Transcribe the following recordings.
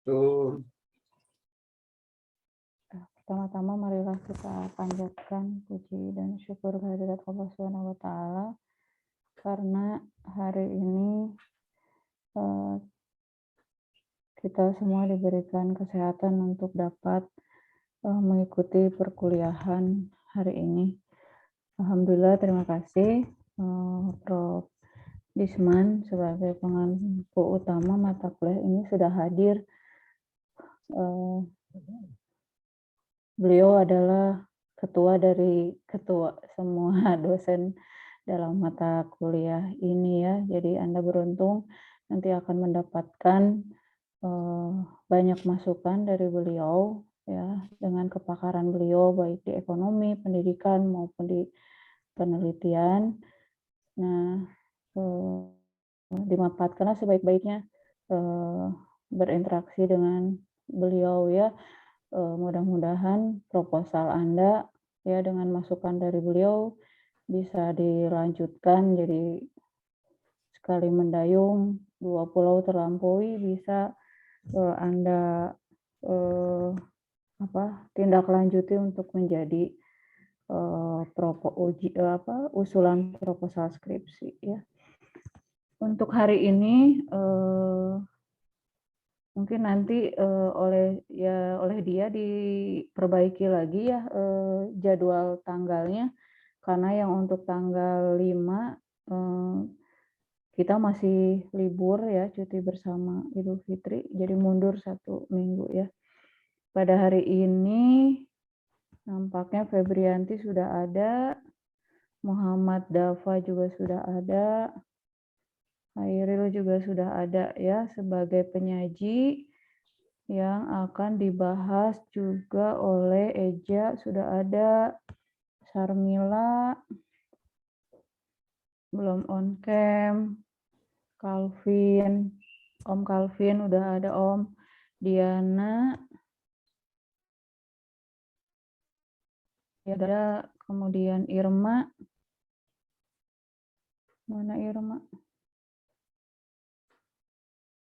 Tuh. Pertama-tama marilah kita panjatkan puji dan syukur kehadirat Allah Subhanahu wa taala karena hari ini kita semua diberikan kesehatan untuk dapat mengikuti perkuliahan hari ini. Alhamdulillah, terima kasih Prof. Disman sebagai pengampu utama mata kuliah ini sudah hadir. Beliau adalah ketua semua dosen dalam mata kuliah ini ya. Jadi Anda beruntung nanti akan mendapatkan banyak masukan dari beliau ya, dengan kepakaran beliau baik di ekonomi, pendidikan maupun di penelitian. Nah, dimanfaatkanlah sebaik-baiknya berinteraksi dengan beliau ya. Mudah-mudahan proposal Anda ya dengan masukan dari beliau bisa dilanjutkan, jadi sekali mendayung dua pulau terlampaui, bisa Anda tindak lanjuti untuk menjadi usulan proposal skripsi ya. Untuk hari ini mungkin nanti oleh dia diperbaiki lagi ya jadwal tanggalnya, karena yang untuk tanggal 5 kita masih libur ya, cuti bersama Idul Fitri, jadi mundur 1 minggu ya. Pada hari ini nampaknya Febrianti sudah ada, Muhammad Dafa juga sudah ada, Hairil juga sudah ada ya sebagai penyaji. Yang akan dibahas juga oleh Eja sudah ada, Sarmila belum on cam, Calvin, Om Calvin udah ada, Om Diana ya ada, kemudian Irma, mana Irma?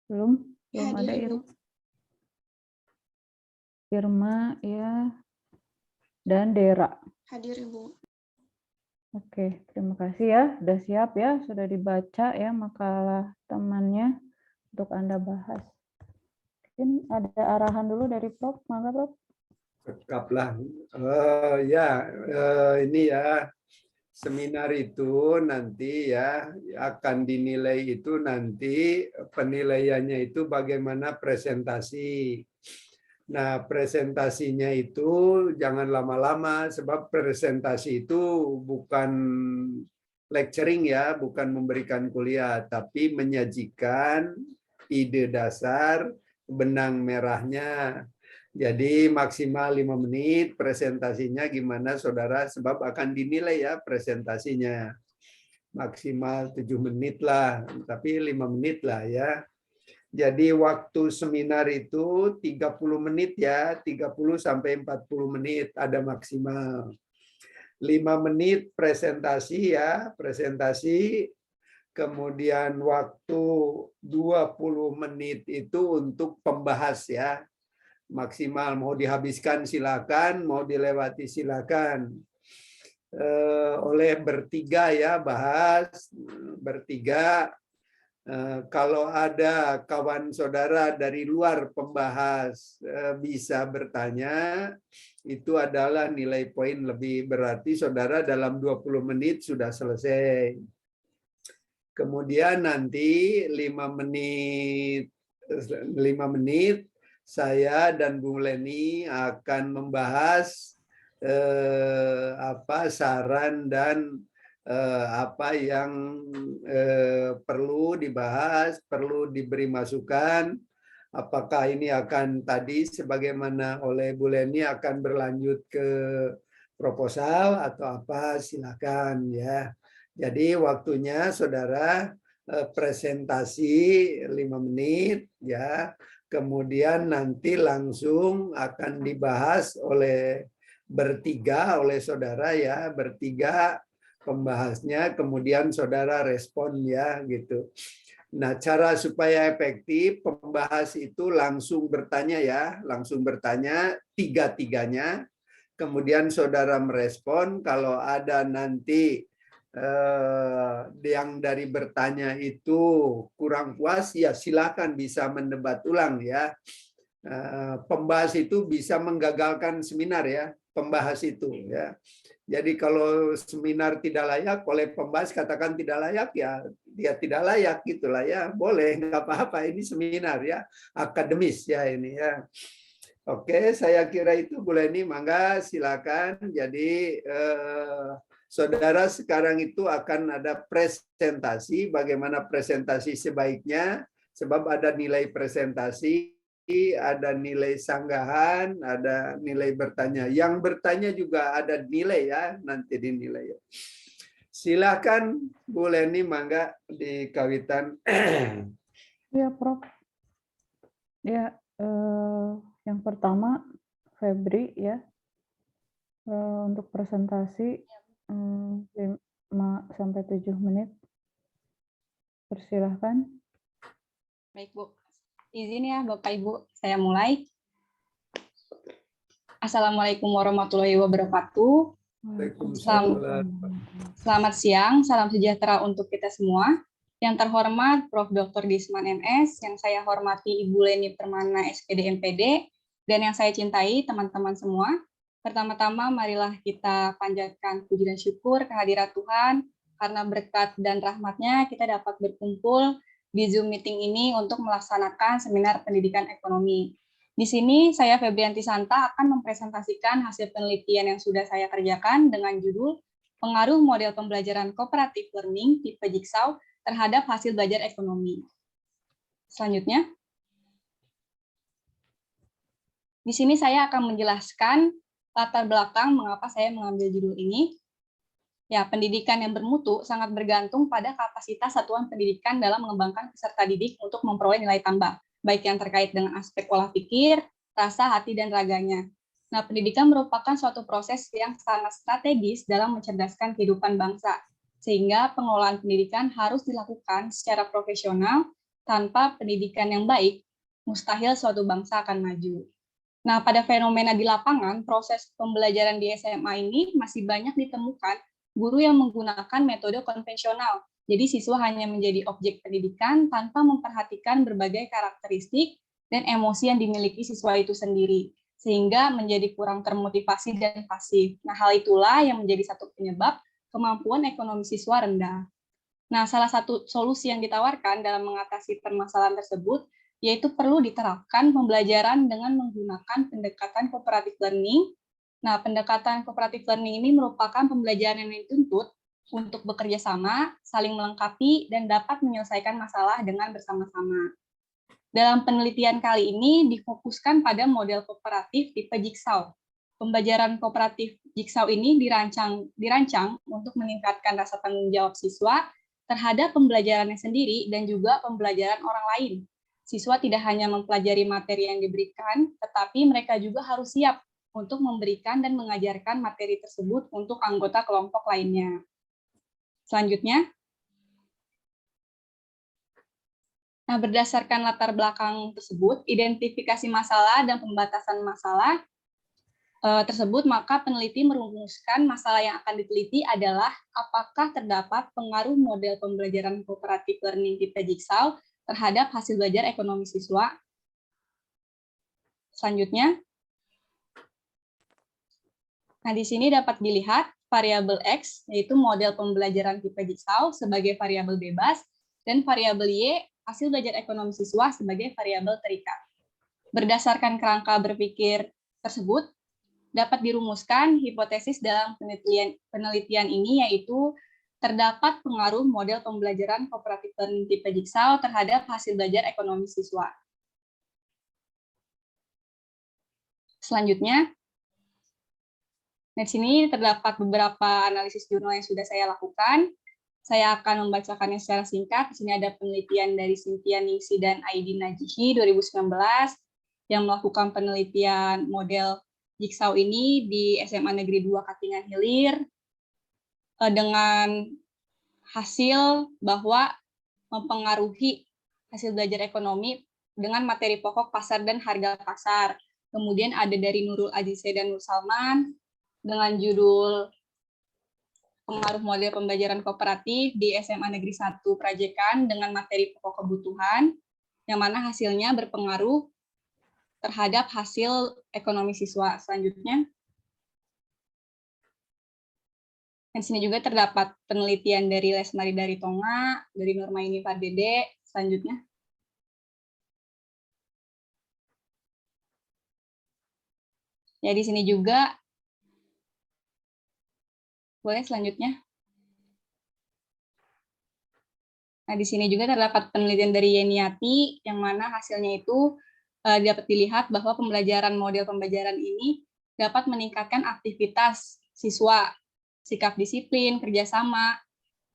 Belum ada Irma. Irma ya, dan Dera. Hadir, Ibu. Oke, terima kasih ya. Sudah siap ya, sudah dibaca ya makalah temannya untuk Anda bahas. Mungkin ada arahan dulu dari Prof. Mangga, Prof. Tetaplah. Ini ya, seminar itu nanti ya akan dinilai itu nanti penilaiannya itu bagaimana presentasi. Nah, presentasinya itu jangan lama-lama, sebab presentasi itu bukan lecturing ya, bukan memberikan kuliah, tapi menyajikan ide dasar, benang merahnya. Jadi maksimal 5 menit presentasinya gimana saudara, sebab akan dinilai ya presentasinya. Maksimal 7 menit lah, tapi 5 menit lah ya. Jadi waktu seminar itu 30 menit ya, 30 sampai 40 menit ada maksimal. 5 menit presentasi ya, presentasi. Kemudian waktu 20 menit itu untuk pembahas ya. Maksimal, mau dihabiskan silakan, mau dilewati silakan. Oleh bertiga ya, bahas bertiga. Kalau ada kawan saudara dari luar pembahas bisa bertanya, itu adalah nilai poin lebih, berarti saudara dalam 20 menit sudah selesai. Kemudian nanti 5 menit saya dan Bu Leni akan membahas saran dan apa yang perlu dibahas, perlu diberi masukan. Apakah ini akan tadi sebagaimana oleh Bu Leni akan berlanjut ke proposal atau apa, silakan ya. Jadi waktunya saudara presentasi 5 menit ya. Kemudian nanti langsung akan dibahas oleh bertiga, oleh saudara ya, bertiga pembahasnya, kemudian saudara respon ya gitu. Nah, cara supaya efektif, pembahas itu langsung bertanya ya, langsung bertanya tiga-tiganya. Kemudian saudara merespon, kalau ada nanti yang dari bertanya itu kurang puas, ya silakan bisa mendebat ulang ya. Pembahas itu bisa menggagalkan seminar ya, pembahas itu ya. Jadi kalau seminar tidak layak oleh pembahas katakan tidak layak ya, dia tidak layak gitulah ya, boleh nggak apa-apa, ini seminar ya, akademis ya ini ya. Oke, saya kira itu Bu Leni, mangga silakan. Jadi saudara sekarang itu akan ada presentasi, bagaimana presentasi sebaiknya, sebab ada nilai presentasi, ada nilai sanggahan, ada nilai bertanya. Yang bertanya juga ada nilai ya, nanti dinilai. Silakan Bu Leni, mangga di kawitan. Ya, Prof. Ya, yang pertama Febri ya, untuk presentasi 5 sampai 7 menit. Persilahkan. Baik, Bu. Izin ya, Bapak Ibu, saya mulai. Assalamualaikum warahmatullahi wabarakatuh. Selamat siang, salam sejahtera untuk kita semua. Yang terhormat Prof. Dr. Disman MS, yang saya hormati Ibu Leni Permana SPD MPD, dan yang saya cintai teman-teman semua. Pertama-tama marilah kita panjatkan puji dan syukur kehadirat Tuhan, karena berkat dan rahmat-Nya kita dapat berkumpul di Zoom meeting ini untuk melaksanakan seminar pendidikan ekonomi. Di sini saya Febrianti Santa akan mempresentasikan hasil penelitian yang sudah saya kerjakan dengan judul Pengaruh Model Pembelajaran Cooperative Learning tipe Jigsaw terhadap hasil belajar ekonomi. Selanjutnya, di sini saya akan menjelaskan latar belakang mengapa saya mengambil judul ini. Ya, pendidikan yang bermutu sangat bergantung pada kapasitas satuan pendidikan dalam mengembangkan peserta didik untuk memperoleh nilai tambah, baik yang terkait dengan aspek pola pikir, rasa, hati, dan raganya. Nah, pendidikan merupakan suatu proses yang sangat strategis dalam mencerdaskan kehidupan bangsa, sehingga pengelolaan pendidikan harus dilakukan secara profesional. Tanpa pendidikan yang baik, mustahil suatu bangsa akan maju. Nah, pada fenomena di lapangan, proses pembelajaran di SMA ini masih banyak ditemukan guru yang menggunakan metode konvensional. Jadi siswa hanya menjadi objek pendidikan tanpa memperhatikan berbagai karakteristik dan emosi yang dimiliki siswa itu sendiri, sehingga menjadi kurang termotivasi dan pasif. Nah, hal itulah yang menjadi satu penyebab kemampuan ekonomi siswa rendah. Nah, salah satu solusi yang ditawarkan dalam mengatasi permasalahan tersebut yaitu perlu diterapkan pembelajaran dengan menggunakan pendekatan cooperative learning. Nah, pendekatan cooperative learning ini merupakan pembelajaran yang dituntut untuk bekerja sama, saling melengkapi, dan dapat menyelesaikan masalah dengan bersama-sama. Dalam penelitian kali ini difokuskan pada model kooperatif tipe Jigsaw. Pembelajaran kooperatif Jigsaw ini dirancang untuk meningkatkan rasa tanggung jawab siswa terhadap pembelajarannya sendiri dan juga pembelajaran orang lain. Siswa tidak hanya mempelajari materi yang diberikan, tetapi mereka juga harus siap untuk memberikan dan mengajarkan materi tersebut untuk anggota kelompok lainnya. Selanjutnya, nah, berdasarkan latar belakang tersebut, identifikasi masalah dan pembatasan masalah tersebut, maka peneliti merumuskan masalah yang akan diteliti adalah apakah terdapat pengaruh model pembelajaran cooperative learning tipe Jigsaw terhadap hasil belajar ekonomi siswa. Selanjutnya, nah di sini dapat dilihat variabel X, yaitu model pembelajaran tipe Jigsaw sebagai variabel bebas, dan variabel Y, hasil belajar ekonomi siswa sebagai variabel terikat. Berdasarkan kerangka berpikir tersebut, dapat dirumuskan hipotesis dalam penelitian ini, yaitu terdapat pengaruh model pembelajaran cooperative learning tipe Jigsaw terhadap hasil belajar ekonomi siswa. Selanjutnya, di sini terdapat beberapa analisis jurnal yang sudah saya lakukan. Saya akan membacakannya secara singkat. Di sini ada penelitian dari Cynthia Ningsi dan Aidin Najihi 2019 yang melakukan penelitian model Jigsaw ini di SMA Negeri 2 Katingan Hilir dengan hasil bahwa mempengaruhi hasil belajar ekonomi dengan materi pokok pasar dan harga pasar. Kemudian ada dari Nurul Azize dan Nur Salman dengan judul pengaruh model pembelajaran kooperatif di SMA Negeri 1 Prajekan dengan materi pokok kebutuhan, yang mana hasilnya berpengaruh terhadap hasil ekonomi siswa. Selanjutnya, di sini juga terdapat penelitian dari Lesmari dari Tonga, dari Nurmaini Pardede. Selanjutnya, ya di sini juga, boleh selanjutnya. Nah, di sini juga terdapat penelitian dari Yeniati, yang mana hasilnya itu dapat dilihat bahwa pembelajaran model pembelajaran ini dapat meningkatkan aktivitas siswa, sikap disiplin, kerjasama,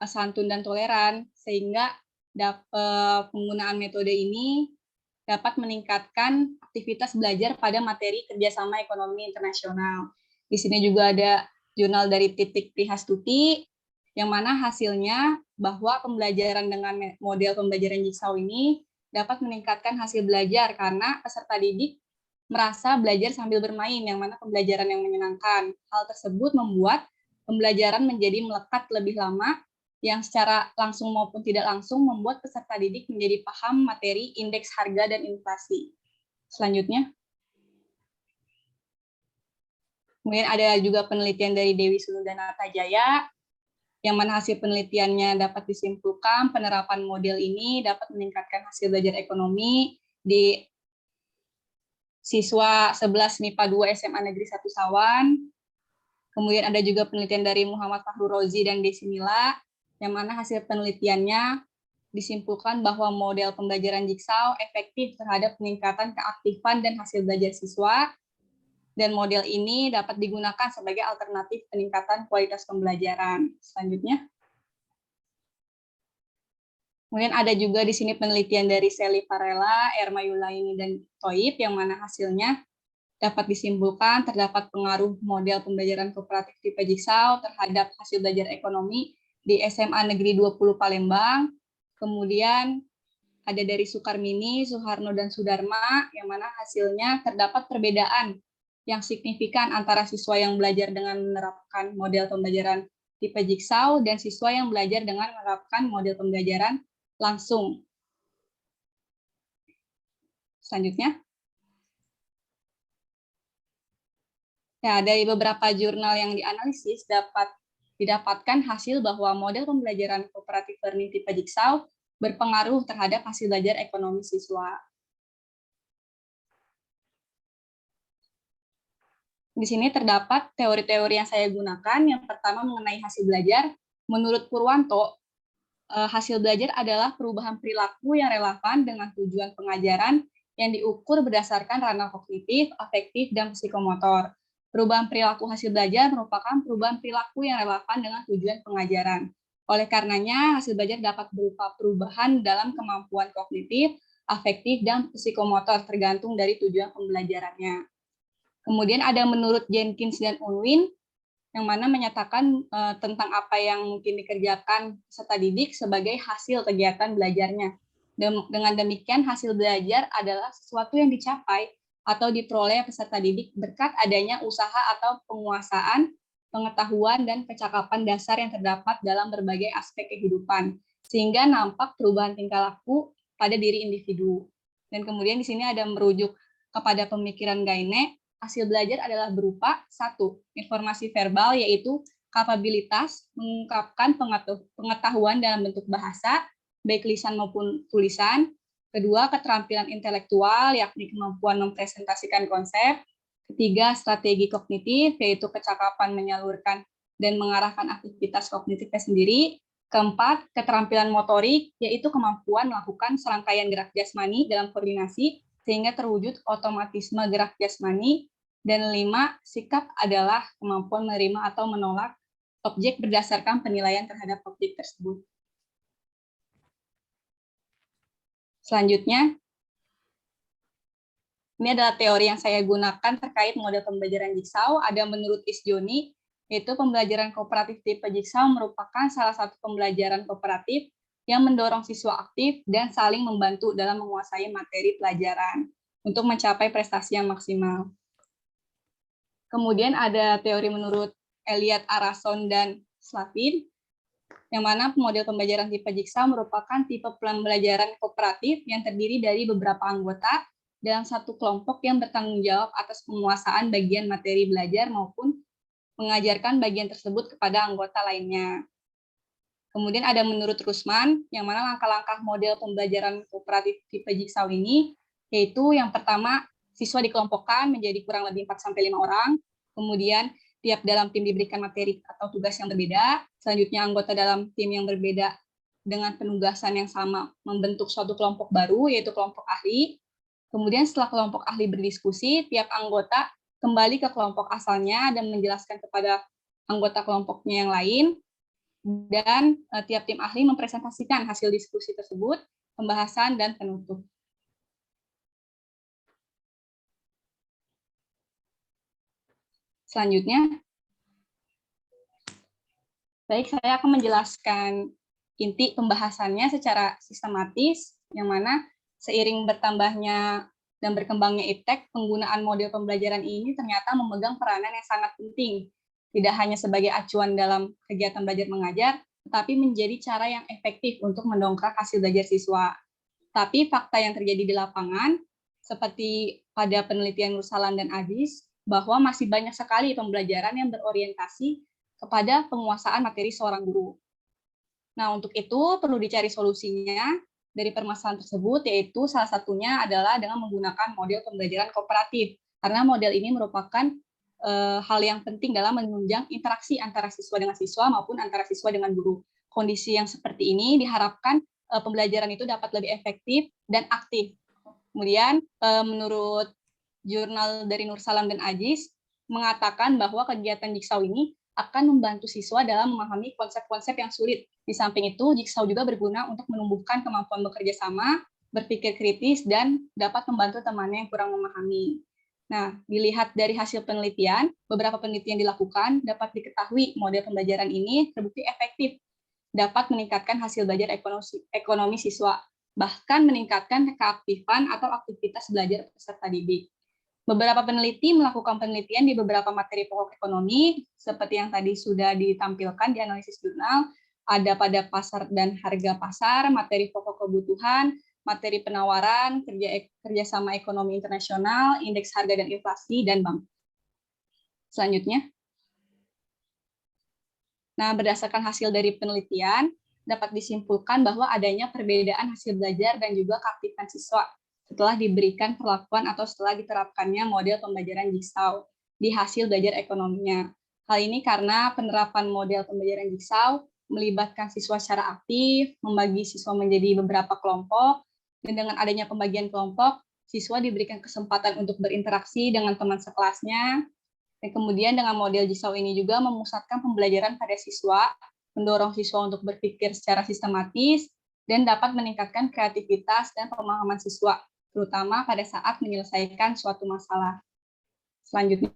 santun dan toleran, sehingga penggunaan metode ini dapat meningkatkan aktivitas belajar pada materi kerjasama ekonomi internasional. Di sini juga ada jurnal dari Titik Prihastuti, yang mana hasilnya bahwa pembelajaran dengan model pembelajaran Jigsaw ini dapat meningkatkan hasil belajar karena peserta didik merasa belajar sambil bermain, yang mana pembelajaran yang menyenangkan. Hal tersebut membuat pembelajaran menjadi melekat lebih lama, yang secara langsung maupun tidak langsung membuat peserta didik menjadi paham materi indeks harga dan inflasi. Selanjutnya, kemudian ada juga penelitian dari Dewi Sunu dan Atajaya, yang mana hasil penelitiannya dapat disimpulkan penerapan model ini dapat meningkatkan hasil belajar ekonomi di siswa 11 MIPA 2 SMA Negeri 1 Sawan. Kemudian ada juga penelitian dari Muhammad Fahru Rozi dan Desi Mila, yang mana hasil penelitiannya disimpulkan bahwa model pembelajaran Jigsaw efektif terhadap peningkatan keaktifan dan hasil belajar siswa, dan model ini dapat digunakan sebagai alternatif peningkatan kualitas pembelajaran. Selanjutnya, kemudian ada juga di sini penelitian dari Seli Varela, Erma Yulaini, dan Toib, yang mana hasilnya dapat disimpulkan terdapat pengaruh model pembelajaran kooperatif tipe Jigsaw terhadap hasil belajar ekonomi di SMA Negeri 20 Palembang. Kemudian ada dari Sukarmini, Suharno, dan Sudarma, yang mana hasilnya terdapat perbedaan yang signifikan antara siswa yang belajar dengan menerapkan model pembelajaran tipe Jigsaw dan siswa yang belajar dengan menerapkan model pembelajaran langsung. Selanjutnya, ya, dari beberapa jurnal yang dianalisis dapat didapatkan hasil bahwa model pembelajaran cooperative learning tipe Jigsaw berpengaruh terhadap hasil belajar ekonomi siswa. Di sini terdapat teori-teori yang saya gunakan. Yang pertama mengenai hasil belajar. Menurut Purwanto, hasil belajar adalah perubahan perilaku yang relevan dengan tujuan pengajaran yang diukur berdasarkan ranah kognitif, afektif, dan psikomotor. Perubahan perilaku hasil belajar merupakan perubahan perilaku yang relevan dengan tujuan pengajaran. Oleh karenanya, hasil belajar dapat berupa perubahan dalam kemampuan kognitif, afektif, dan psikomotor tergantung dari tujuan pembelajarannya. Kemudian ada menurut Jenkins dan Unwin, yang mana menyatakan tentang apa yang mungkin dikerjakan peserta didik sebagai hasil kegiatan belajarnya. Dengan demikian, hasil belajar adalah sesuatu yang dicapai atau diperoleh peserta didik berkat adanya usaha atau penguasaan, pengetahuan, dan kecakapan dasar yang terdapat dalam berbagai aspek kehidupan, sehingga nampak perubahan tingkah laku pada diri individu. Dan kemudian di sini ada merujuk kepada pemikiran Gaine. Hasil belajar adalah berupa 1. Informasi verbal, yaitu kapabilitas mengungkapkan pengetahuan dalam bentuk bahasa, baik lisan maupun tulisan. 2. Keterampilan intelektual, yakni kemampuan mempresentasikan konsep. 3. Strategi kognitif, yaitu kecakapan menyalurkan dan mengarahkan aktivitas kognitifnya sendiri. 4. Keterampilan motorik, yaitu kemampuan melakukan serangkaian gerak jasmani dalam koordinasi sehingga terwujud otomatisme gerak jasmani. Dan 5, sikap adalah kemampuan menerima atau menolak objek berdasarkan penilaian terhadap objek tersebut. Selanjutnya, ini adalah teori yang saya gunakan terkait model pembelajaran Jigsaw. Ada menurut Isjoni, yaitu pembelajaran kooperatif tipe Jigsaw merupakan salah satu pembelajaran kooperatif yang mendorong siswa aktif dan saling membantu dalam menguasai materi pelajaran untuk mencapai prestasi yang maksimal. Kemudian ada teori menurut Elliot Arason dan Slavin, yang mana model pembelajaran tipe Jigsaw merupakan tipe pembelajaran kooperatif yang terdiri dari beberapa anggota dalam satu kelompok yang bertanggung jawab atas penguasaan bagian materi belajar maupun mengajarkan bagian tersebut kepada anggota lainnya. Kemudian ada menurut Rusman, yang mana langkah-langkah model pembelajaran kooperatif tipe Jigsaw ini, yaitu yang pertama, siswa dikelompokkan menjadi kurang lebih 4-5 orang, kemudian tiap dalam tim diberikan materi atau tugas yang berbeda, selanjutnya anggota dalam tim yang berbeda dengan penugasan yang sama membentuk suatu kelompok baru, yaitu kelompok ahli. Kemudian setelah kelompok ahli berdiskusi, tiap anggota kembali ke kelompok asalnya dan menjelaskan kepada anggota kelompoknya yang lain, dan tiap tim ahli mempresentasikan hasil diskusi tersebut, pembahasan, dan penutup. Selanjutnya, baik, saya akan menjelaskan inti pembahasannya secara sistematis, yang mana seiring bertambahnya dan berkembangnya iptek, penggunaan model pembelajaran ini ternyata memegang peranan yang sangat penting, tidak hanya sebagai acuan dalam kegiatan belajar mengajar, tetapi menjadi cara yang efektif untuk mendongkrak hasil belajar siswa. Tapi fakta yang terjadi di lapangan, seperti pada penelitian Nursalam dan Aziz, bahwa masih banyak sekali pembelajaran yang berorientasi kepada penguasaan materi seorang guru. Nah, untuk itu perlu dicari solusinya dari permasalahan tersebut, yaitu salah satunya adalah dengan menggunakan model pembelajaran kooperatif, karena model ini merupakan hal yang penting dalam menunjang interaksi antara siswa dengan siswa maupun antara siswa dengan guru. Kondisi yang seperti ini diharapkan pembelajaran itu dapat lebih efektif dan aktif. Kemudian menurut jurnal dari Nursalam dan Aziz mengatakan bahwa kegiatan Jigsaw ini akan membantu siswa dalam memahami konsep-konsep yang sulit. Di samping itu, Jigsaw juga berguna untuk menumbuhkan kemampuan bekerja sama, berpikir kritis, dan dapat membantu temannya yang kurang memahami. Nah, dilihat dari hasil penelitian, beberapa penelitian dilakukan, dapat diketahui model pembelajaran ini terbukti efektif, dapat meningkatkan hasil belajar ekonomi siswa, bahkan meningkatkan keaktifan atau aktivitas belajar peserta didik. Beberapa peneliti melakukan penelitian di beberapa materi pokok ekonomi, seperti yang tadi sudah ditampilkan di analisis jurnal, ada pada pasar dan harga pasar, materi pokok kebutuhan, materi penawaran, kerjasama ekonomi internasional, indeks harga dan inflasi, dan bank. Selanjutnya. Nah, berdasarkan hasil dari penelitian, dapat disimpulkan bahwa adanya perbedaan hasil belajar dan juga keaktifan siswa setelah diberikan perlakuan atau setelah diterapkannya model pembelajaran Jigsaw di hasil belajar ekonominya. Hal ini karena penerapan model pembelajaran Jigsaw melibatkan siswa secara aktif, membagi siswa menjadi beberapa kelompok, dan dengan adanya pembagian kelompok, siswa diberikan kesempatan untuk berinteraksi dengan teman sekelasnya. Dan kemudian dengan model Jigsaw ini juga memusatkan pembelajaran pada siswa, mendorong siswa untuk berpikir secara sistematis, dan dapat meningkatkan kreativitas dan pemahaman siswa, terutama pada saat menyelesaikan suatu masalah. Selanjutnya,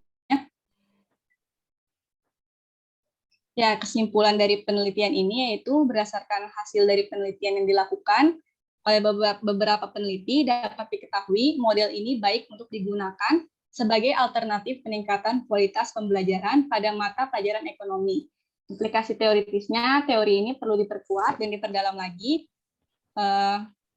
ya, kesimpulan dari penelitian ini yaitu berdasarkan hasil dari penelitian yang dilakukan oleh beberapa peneliti, dapat diketahui model ini baik untuk digunakan sebagai alternatif peningkatan kualitas pembelajaran pada mata pelajaran ekonomi. Implikasi teoritisnya, teori ini perlu diperkuat dan diperdalam lagi,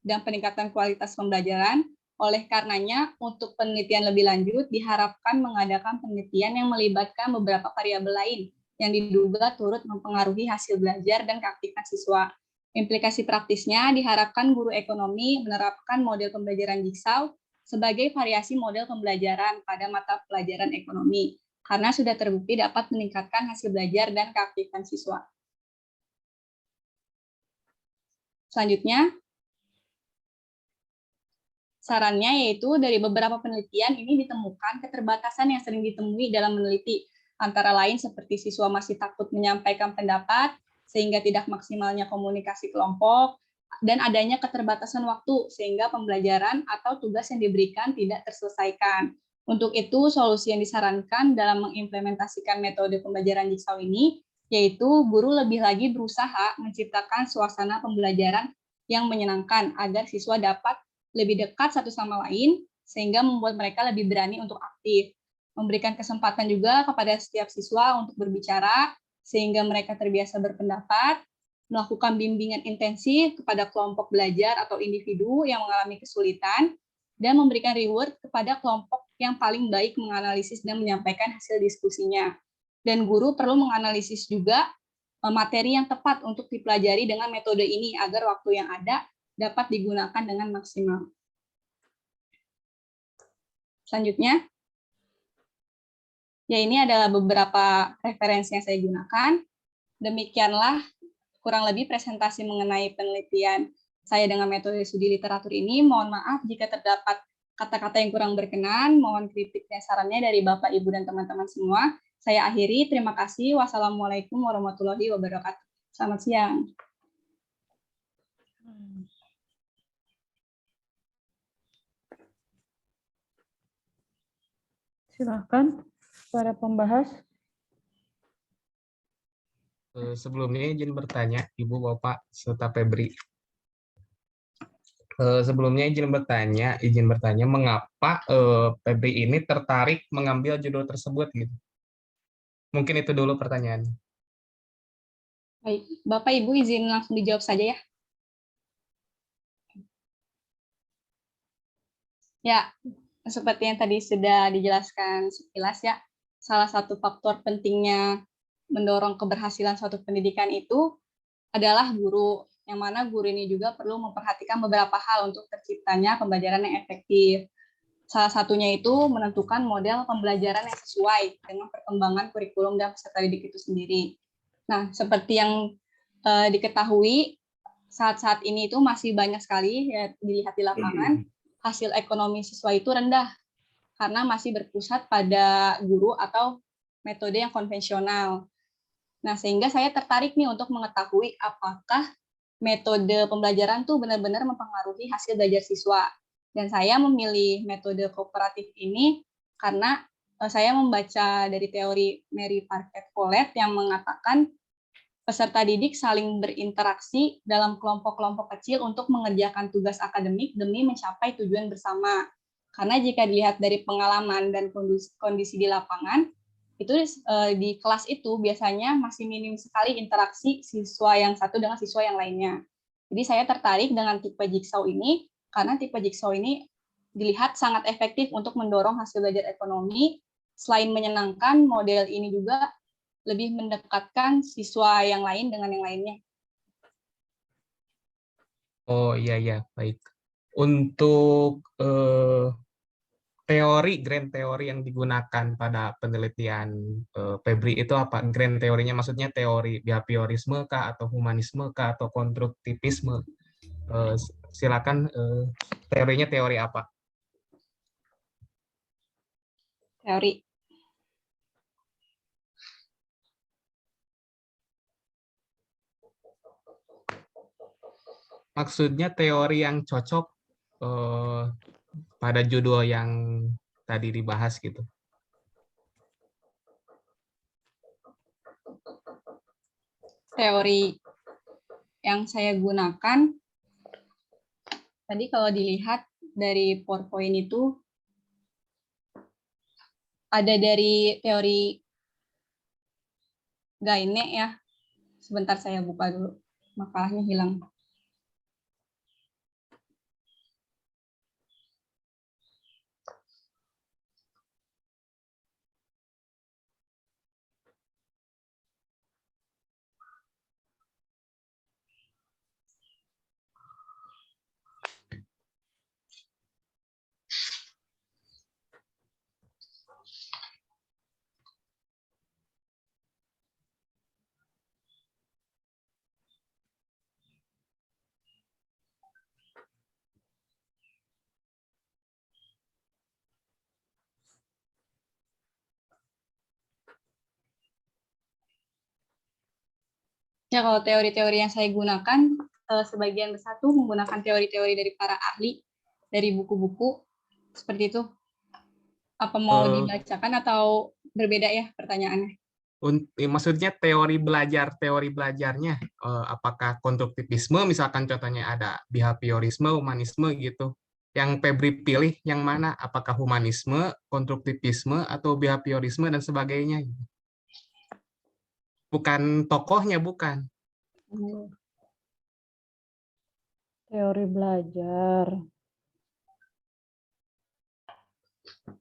dan peningkatan kualitas pembelajaran. Oleh karenanya, untuk penelitian lebih lanjut, diharapkan mengadakan penelitian yang melibatkan beberapa variabel lain yang diduga turut mempengaruhi hasil belajar dan keaktifan siswa. Implikasi praktisnya, diharapkan guru ekonomi menerapkan model pembelajaran Jigsaw sebagai variasi model pembelajaran pada mata pelajaran ekonomi, karena sudah terbukti dapat meningkatkan hasil belajar dan keaktifan siswa. Selanjutnya, sarannya yaitu dari beberapa penelitian ini ditemukan keterbatasan yang sering ditemui dalam meneliti, antara lain seperti siswa masih takut menyampaikan pendapat, sehingga tidak maksimalnya komunikasi kelompok, dan adanya keterbatasan waktu, sehingga pembelajaran atau tugas yang diberikan tidak terselesaikan. Untuk itu, solusi yang disarankan dalam mengimplementasikan metode pembelajaran Jigsaw ini yaitu guru lebih lagi berusaha menciptakan suasana pembelajaran yang menyenangkan agar siswa dapat lebih dekat satu sama lain, sehingga membuat mereka lebih berani untuk aktif. Memberikan kesempatan juga kepada setiap siswa untuk berbicara, sehingga mereka terbiasa berpendapat, melakukan bimbingan intensif kepada kelompok belajar atau individu yang mengalami kesulitan, dan memberikan reward kepada kelompok yang paling baik menganalisis dan menyampaikan hasil diskusinya. Dan guru perlu menganalisis juga materi yang tepat untuk dipelajari dengan metode ini agar waktu yang ada dapat digunakan dengan maksimal. Selanjutnya, ya ini adalah beberapa referensi yang saya gunakan. Demikianlah kurang lebih presentasi mengenai penelitian saya dengan metode studi literatur ini. Mohon maaf jika terdapat kata-kata yang kurang berkenan. Mohon kritik dan sarannya dari Bapak, Ibu, dan teman-teman semua. Saya akhiri. Terima kasih. Wassalamualaikum warahmatullahi wabarakatuh. Selamat siang. Silakan para pembahas. Sebelumnya izin bertanya, Ibu, Bapak, serta Febri. Sebelumnya izin bertanya mengapa Febri ini tertarik mengambil judul tersebut gitu. Mungkin itu dulu pertanyaannya. Baik, Bapak Ibu izin langsung dijawab saja ya. Ya, seperti yang tadi sudah dijelaskan sekilas ya, salah satu faktor pentingnya mendorong keberhasilan suatu pendidikan itu adalah guru, yang mana guru ini juga perlu memperhatikan beberapa hal untuk terciptanya pembelajaran yang efektif. Salah satunya itu menentukan model pembelajaran yang sesuai dengan perkembangan kurikulum dan peserta didik itu sendiri. Nah, seperti yang diketahui, saat-saat ini itu masih banyak sekali ya, dilihat di lapangan, hasil ekonomi siswa itu rendah karena masih berpusat pada guru atau metode yang konvensional. Nah, sehingga saya tertarik nih untuk mengetahui apakah metode pembelajaran tuh benar-benar mempengaruhi hasil belajar siswa. Dan saya memilih metode kooperatif ini karena saya membaca dari teori Mary Parkett-Follett yang mengatakan peserta didik saling berinteraksi dalam kelompok-kelompok kecil untuk mengerjakan tugas akademik demi mencapai tujuan bersama. Karena jika dilihat dari pengalaman dan kondisi di lapangan, itu di kelas itu biasanya masih minim sekali interaksi siswa yang satu dengan siswa yang lainnya. Jadi saya tertarik dengan tipe jigsaw ini, karena tipe jigsaw ini dilihat sangat efektif untuk mendorong hasil belajar ekonomi. Selain menyenangkan, model ini juga lebih mendekatkan siswa yang lain dengan yang lainnya. Oh iya, baik. Untuk grand teori yang digunakan pada penelitian Febri itu apa? Grand teorinya maksudnya teori behaviorisme kah, atau humanisme kah, atau konstruktivisme? Silakan, teorinya teori apa? Teori. Maksudnya teori yang cocok pada judul yang tadi dibahas gitu. Teori yang saya gunakan, tadi kalau dilihat dari PowerPoint itu, ada dari teori Gaine ya. Sebentar saya buka dulu, makalahnya hilang. Ya, kalau teori-teori yang saya gunakan, sebagian besar tuh menggunakan teori-teori dari para ahli, dari buku-buku, seperti itu. Apa mau dibacakan atau berbeda ya pertanyaannya? maksudnya teori belajarnya apakah konstruktivisme misalkan contohnya ada behaviorisme, humanisme gitu. Yang Febri pilih yang mana? Apakah humanisme, konstruktivisme atau behaviorisme dan sebagainya? Bukan tokohnya, bukan. Teori belajar.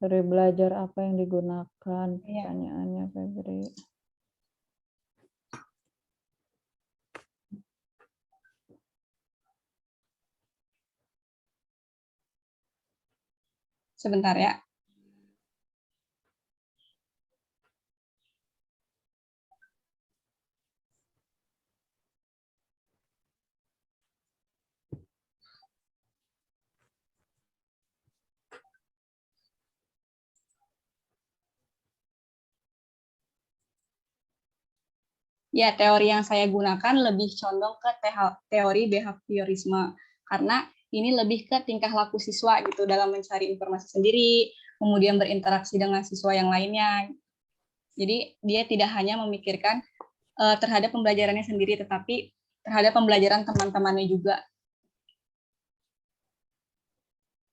Teori belajar apa yang digunakan? Pertanyaannya, Febri. Sebentar ya. Ya, teori yang saya gunakan lebih condong ke teori behaviorisme, karena ini lebih ke tingkah laku siswa gitu dalam mencari informasi sendiri, kemudian berinteraksi dengan siswa yang lainnya. Jadi dia tidak hanya memikirkan terhadap pembelajarannya sendiri, tetapi terhadap pembelajaran teman-temannya juga.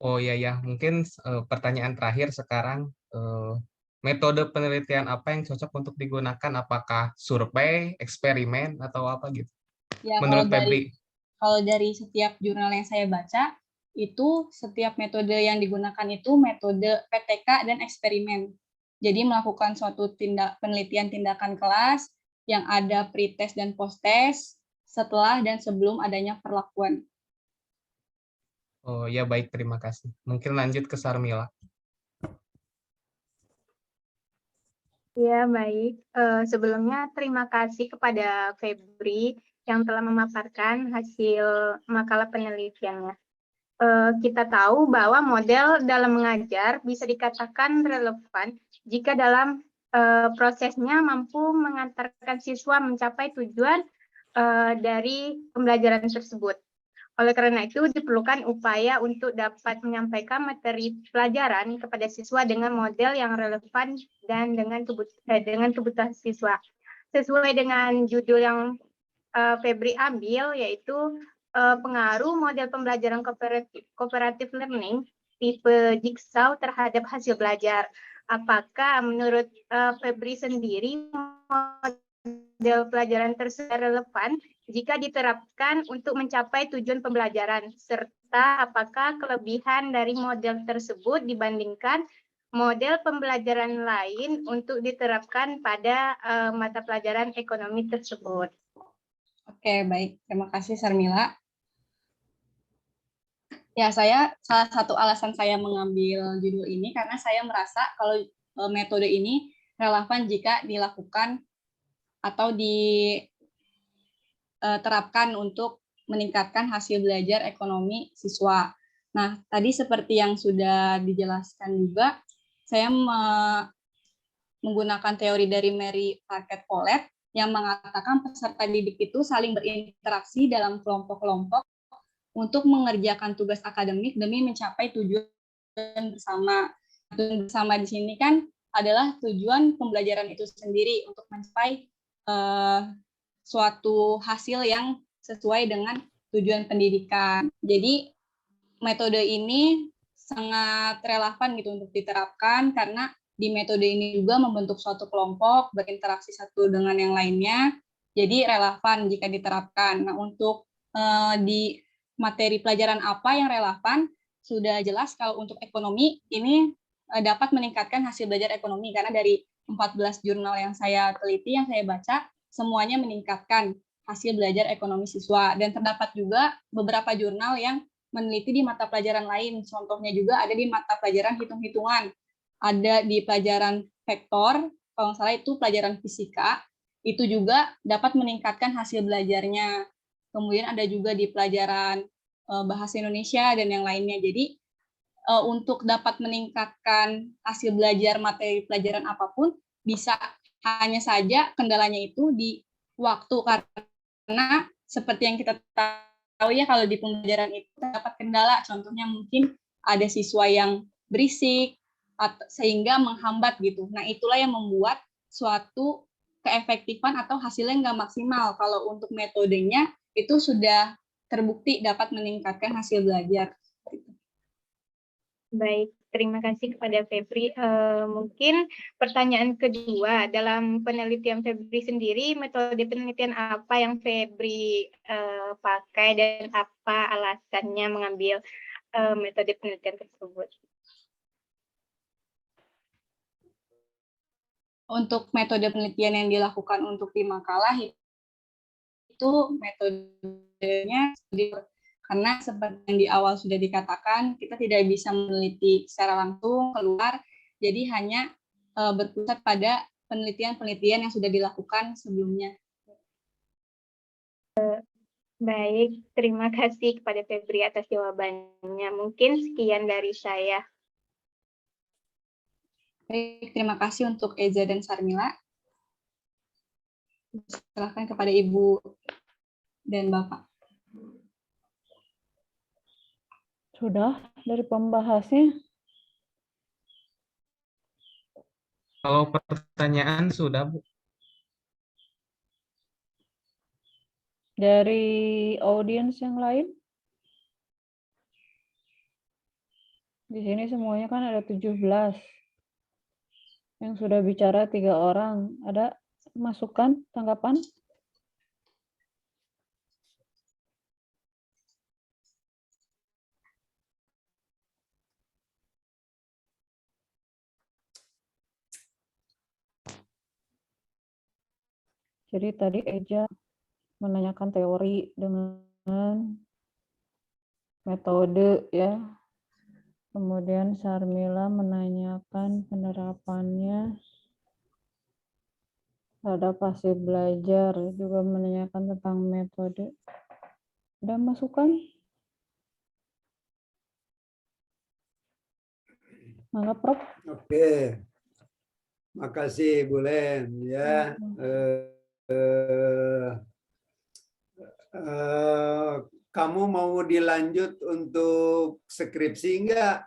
Oh iya ya, mungkin pertanyaan terakhir sekarang, metode penelitian apa yang cocok untuk digunakan? Apakah survei, eksperimen, atau apa gitu? Ya, Menurut Febri? Kalau dari setiap jurnal yang saya baca, itu setiap metode yang digunakan itu metode PTK dan eksperimen. Jadi melakukan suatu penelitian tindakan kelas yang ada pre-test dan post-test setelah dan sebelum adanya perlakuan. Oh ya baik, terima kasih. Mungkin lanjut ke Sarmila. Ya, baik. Sebelumnya terima kasih kepada Febri yang telah memaparkan hasil makalah penelitiannya. Kita tahu bahwa model dalam mengajar bisa dikatakan relevan jika dalam prosesnya mampu mengantarkan siswa mencapai tujuan dari pembelajaran tersebut. Oleh karena itu, diperlukan upaya untuk dapat menyampaikan materi pelajaran kepada siswa dengan model yang relevan dan dengan kebutuhan siswa. Sesuai dengan judul yang Febri ambil, yaitu pengaruh model pembelajaran cooperative learning tipe Jigsaw terhadap hasil belajar. Apakah menurut Febri sendiri model pelajaran tersebut relevan jika diterapkan untuk mencapai tujuan pembelajaran, serta apakah kelebihan dari model tersebut dibandingkan model pembelajaran lain untuk diterapkan pada mata pelajaran ekonomi tersebut. Oke, baik. Terima kasih, Sarmila. Ya, salah satu alasan saya mengambil judul ini karena saya merasa kalau metode ini relevan jika dilakukan atau diterapkan untuk meningkatkan hasil belajar ekonomi siswa. Nah, tadi seperti yang sudah dijelaskan juga, saya menggunakan teori dari Mary Parker Follett yang mengatakan peserta didik itu saling berinteraksi dalam kelompok-kelompok untuk mengerjakan tugas akademik demi mencapai tujuan bersama. Tujuan bersama di sini kan adalah tujuan pembelajaran itu sendiri untuk mencapai suatu hasil yang sesuai dengan tujuan pendidikan. Jadi metode ini sangat relevan gitu untuk diterapkan karena di metode ini juga membentuk suatu kelompok, berinteraksi satu dengan yang lainnya, jadi relevan jika diterapkan. Nah, untuk di materi pelajaran apa yang relevan, sudah jelas kalau untuk ekonomi ini dapat meningkatkan hasil belajar ekonomi, karena dari 14 jurnal yang saya teliti, yang saya baca, semuanya meningkatkan hasil belajar ekonomi siswa. Dan terdapat juga beberapa jurnal yang meneliti di mata pelajaran lain. Contohnya juga ada di mata pelajaran hitung-hitungan. Ada di pelajaran vektor, kalau nggak salah itu pelajaran fisika, itu juga dapat meningkatkan hasil belajarnya. Kemudian ada juga di pelajaran bahasa Indonesia dan yang lainnya. Jadi untuk dapat meningkatkan hasil belajar materi pelajaran apapun, bisa, hanya saja kendalanya itu di waktu, karena seperti yang kita tahu ya, kalau di pembelajaran itu dapat kendala, contohnya mungkin ada siswa yang berisik sehingga menghambat gitu. Nah, itulah yang membuat suatu keefektifan atau hasilnya nggak maksimal. Kalau untuk metodenya itu sudah terbukti dapat meningkatkan hasil belajar. Baik, terima kasih kepada Febri. Mungkin pertanyaan kedua, dalam penelitian Febri sendiri, metode penelitian apa yang Febri pakai dan apa alasannya mengambil metode penelitian tersebut? Untuk metode penelitian yang dilakukan untuk di makalah itu metodenya karena seperti yang di awal sudah dikatakan, kita tidak bisa meneliti secara langsung keluar, jadi hanya berpusat pada penelitian-penelitian yang sudah dilakukan sebelumnya. Baik, terima kasih kepada Febri atas jawabannya. Mungkin sekian dari saya. Baik, terima kasih untuk Eza dan Sarmila. Silakan kepada Ibu dan Bapak. Sudah dari pembahasnya. Kalau pertanyaan sudah, Bu. Dari audiens yang lain? Di sini semuanya kan ada 17. Yang sudah bicara 3 orang. Ada masukan, tanggapan? Jadi tadi Eja menanyakan teori dengan metode ya. Kemudian Sarmila menanyakan penerapannya terhadap hasil belajar, juga menanyakan tentang metode. Ada masukan? Mangga, Prof. Oke, makasih Bu Len ya. Kamu mau dilanjut untuk skripsi enggak?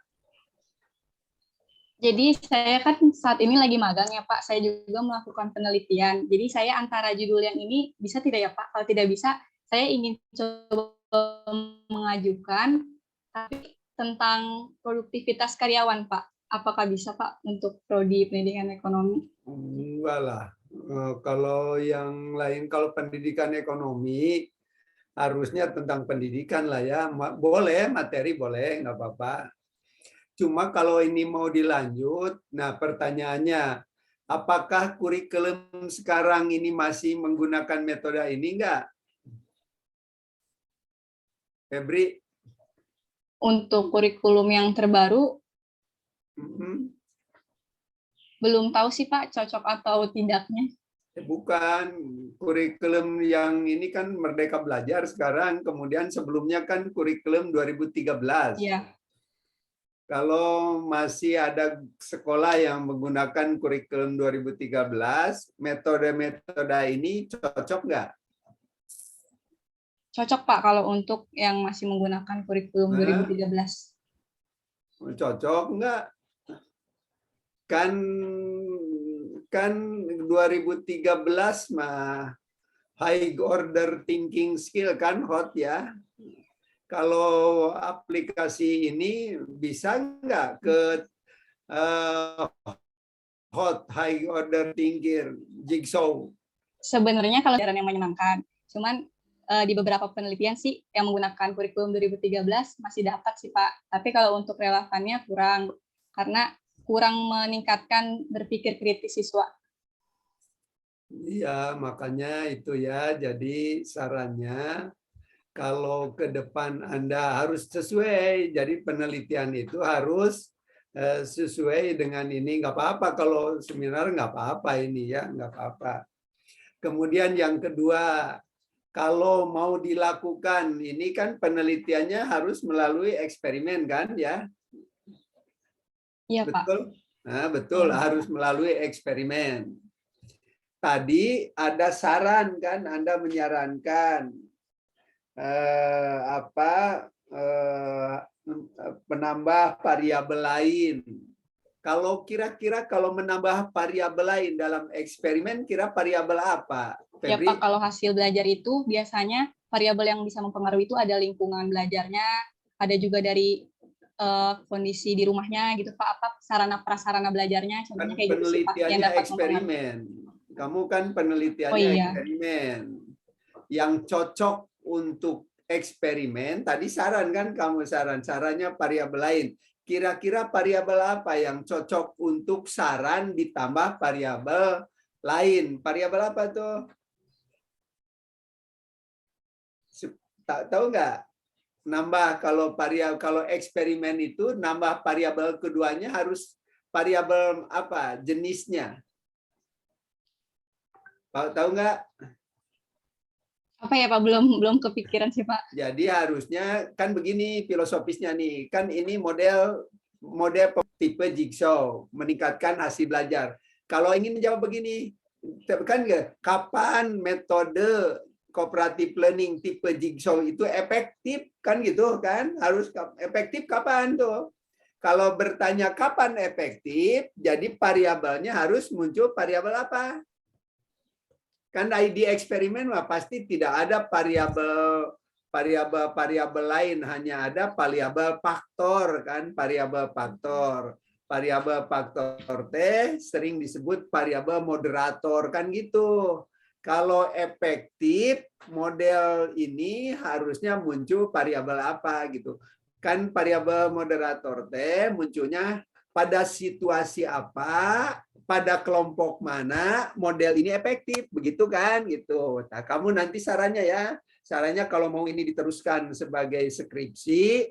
Jadi saya kan saat ini lagi magang ya Pak, saya juga melakukan penelitian. Jadi saya antara judul yang ini bisa tidak ya Pak? Kalau tidak bisa, saya ingin coba mengajukan tapi tentang produktivitas karyawan Pak. Apakah bisa Pak untuk prodi pendidikan ekonomi? Enggak lah. Kalau yang lain, kalau pendidikan ekonomi, harusnya tentang pendidikan lah ya. Boleh, materi boleh, nggak apa-apa. Cuma kalau ini mau dilanjut, nah pertanyaannya, apakah kurikulum sekarang ini masih menggunakan metode ini enggak? Febri? Untuk kurikulum yang terbaru, belum tahu sih Pak, cocok atau tidaknya. Bukan, kurikulum yang ini kan Merdeka Belajar sekarang, kemudian sebelumnya kan kurikulum 2013. Iya. Kalau masih ada sekolah yang menggunakan kurikulum 2013, metode-metode ini cocok nggak? Cocok Pak kalau untuk yang masih menggunakan kurikulum 2013. Cocok nggak? Kan 2013 mah high order thinking skill kan hot ya. Kalau aplikasi ini bisa nggak ke hot high order thinking jigsaw? Sebenarnya kalau yang menyenangkan, cuman di beberapa penelitian sih yang menggunakan kurikulum 2013 masih dapat sih Pak. Tapi kalau untuk relevannya kurang, karena kurang meningkatkan berpikir kritis siswa. Iya, makanya itu ya. Jadi sarannya kalau ke depan Anda harus sesuai. Jadi penelitian itu harus sesuai dengan ini. Nggak apa-apa kalau seminar, nggak apa-apa ini ya, nggak apa-apa. Kemudian yang kedua, kalau mau dilakukan, ini kan penelitiannya harus melalui eksperimen kan ya? Iya Pak. Betul? Nah, betul, harus melalui eksperimen. Tadi ada saran kan, Anda menyarankan penambah variabel lain. Kalau kira-kira kalau menambah variabel lain dalam eksperimen, kira variabel apa, Ya Febri? Pak, kalau hasil belajar itu biasanya variabel yang bisa mempengaruhi itu ada lingkungan belajarnya, ada juga dari kondisi di rumahnya gitu Pak, apa sarana prasarana belajarnya, Kan contohnya kayak gitu sih Pak, yang penelitiannya dapat mempengaruhi. eksperimen. Kamu kan Oh penelitiannya iya, eksperimen. Yang cocok untuk eksperimen, tadi saran kan kamu sarannya variabel lain. Kira-kira variabel apa yang cocok untuk saran ditambah variabel lain? Variabel apa tuh? Tahu nggak? Nambah kalau eksperimen itu nambah variabel keduanya harus variabel apa? Jenisnya. Tahu nggak? apa ya Pak, belum kepikiran sih Pak. Jadi harusnya kan begini filosofisnya nih, kan ini model tipe jigsaw, meningkatkan hasil belajar. Kalau ingin menjawab begini, kan kapan metode cooperative learning tipe jigsaw itu efektif, kan gitu kan? Harus efektif kapan tuh? Kalau bertanya kapan efektif, jadi variabelnya harus muncul variabel apa? Kan di eksperimen mah pasti tidak ada variabel lain, hanya ada variabel faktor kan, variabel faktor T sering disebut variabel moderator kan gitu. Kalau efektif model ini harusnya muncul variabel apa gitu. Kan variabel moderator T munculnya pada situasi apa, pada kelompok mana model ini efektif, begitu kan gitu. Nah, kamu nanti sarannya kalau mau ini diteruskan sebagai skripsi,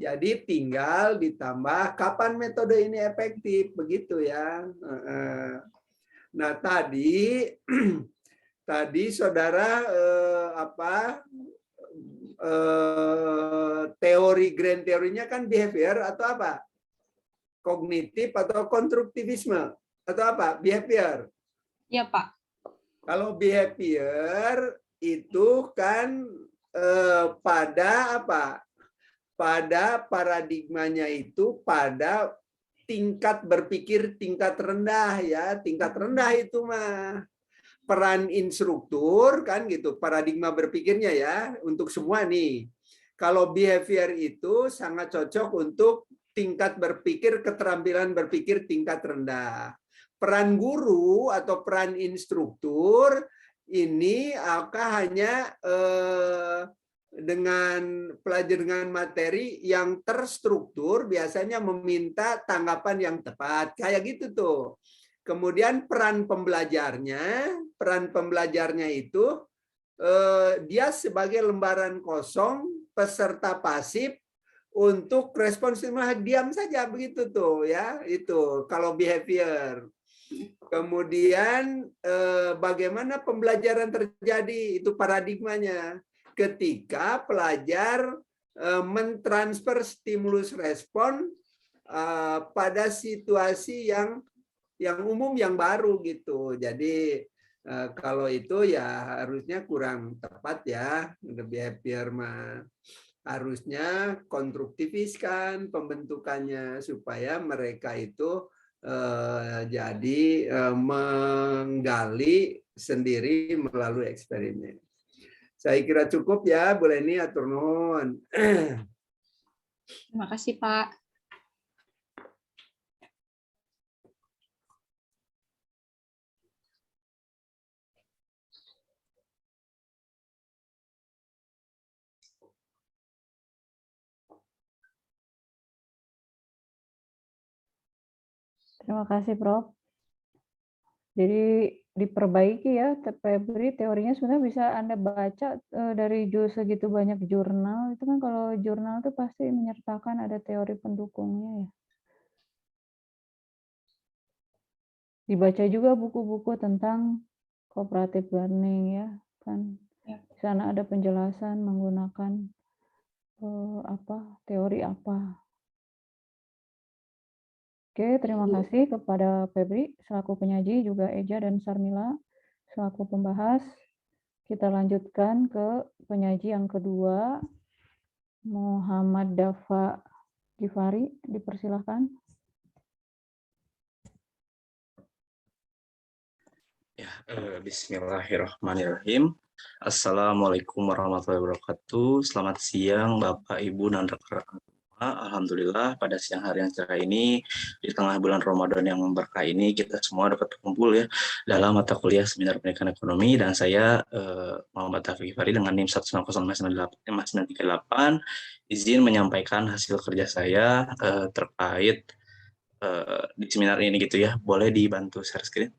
jadi tinggal ditambah kapan metode ini efektif, begitu ya. Nah, tadi saudara teori grand teorinya kan behavior atau apa? Kognitif atau konstruktivisme atau apa? Behavior. Iya Pak. Kalau behavior itu kan pada apa? Pada paradigmanya itu pada tingkat berpikir tingkat rendah ya. Tingkat rendah itu mah peran instruktur kan gitu. Paradigma berpikirnya ya untuk semua nih. Kalau behavior itu sangat cocok untuk tingkat berpikir, keterampilan berpikir tingkat rendah. Peran guru atau peran instruktur ini hanya dengan pelajar dengan materi yang terstruktur biasanya meminta tanggapan yang tepat kayak gitu tuh. Kemudian peran pembelajarnya itu dia sebagai lembaran kosong peserta pasif untuk responsif diam saja begitu tuh ya, itu kalau behavior. Kemudian bagaimana pembelajaran terjadi, itu paradigmanya ketika pelajar mentransfer stimulus respon pada situasi yang umum yang baru gitu. Jadi kalau itu ya harusnya kurang tepat ya, behavior mah harusnya konstruktivis kan pembentukannya supaya mereka itu jadi menggali sendiri melalui eksperimen. Saya kira cukup ya, Bu Leni, atur nuhun. Terima kasih Pak. Terima kasih, Prof. Jadi diperbaiki ya, Febri, teorinya sebenarnya bisa Anda baca dari segitu banyak jurnal. Itu kan kalau jurnal itu pasti menyertakan ada teori pendukungnya ya. Dibaca juga buku-buku tentang cooperative learning ya, kan. Di sana ada penjelasan menggunakan teori apa. Oke, terima kasih kepada Febri selaku penyaji, juga Eja dan Sarmila selaku pembahas. Kita lanjutkan ke penyaji yang kedua, Muhammad Dafa Gifari, dipersilahkan. Ya, bismillahirrahmanirrahim. Assalamualaikum warahmatullahi wabarakatuh. Selamat siang Bapak Ibu dan rekan-rekan semua. Alhamdulillah pada siang hari yang cerah ini di tengah bulan Ramadan yang berkah ini kita semua dapat berkumpul ya dalam mata kuliah Seminar Pendidikan Ekonomi, dan saya Muhammad Taufik Fari dengan NIM 190-938 izin menyampaikan hasil kerja saya terkait di seminar ini gitu ya. Boleh dibantu share screen?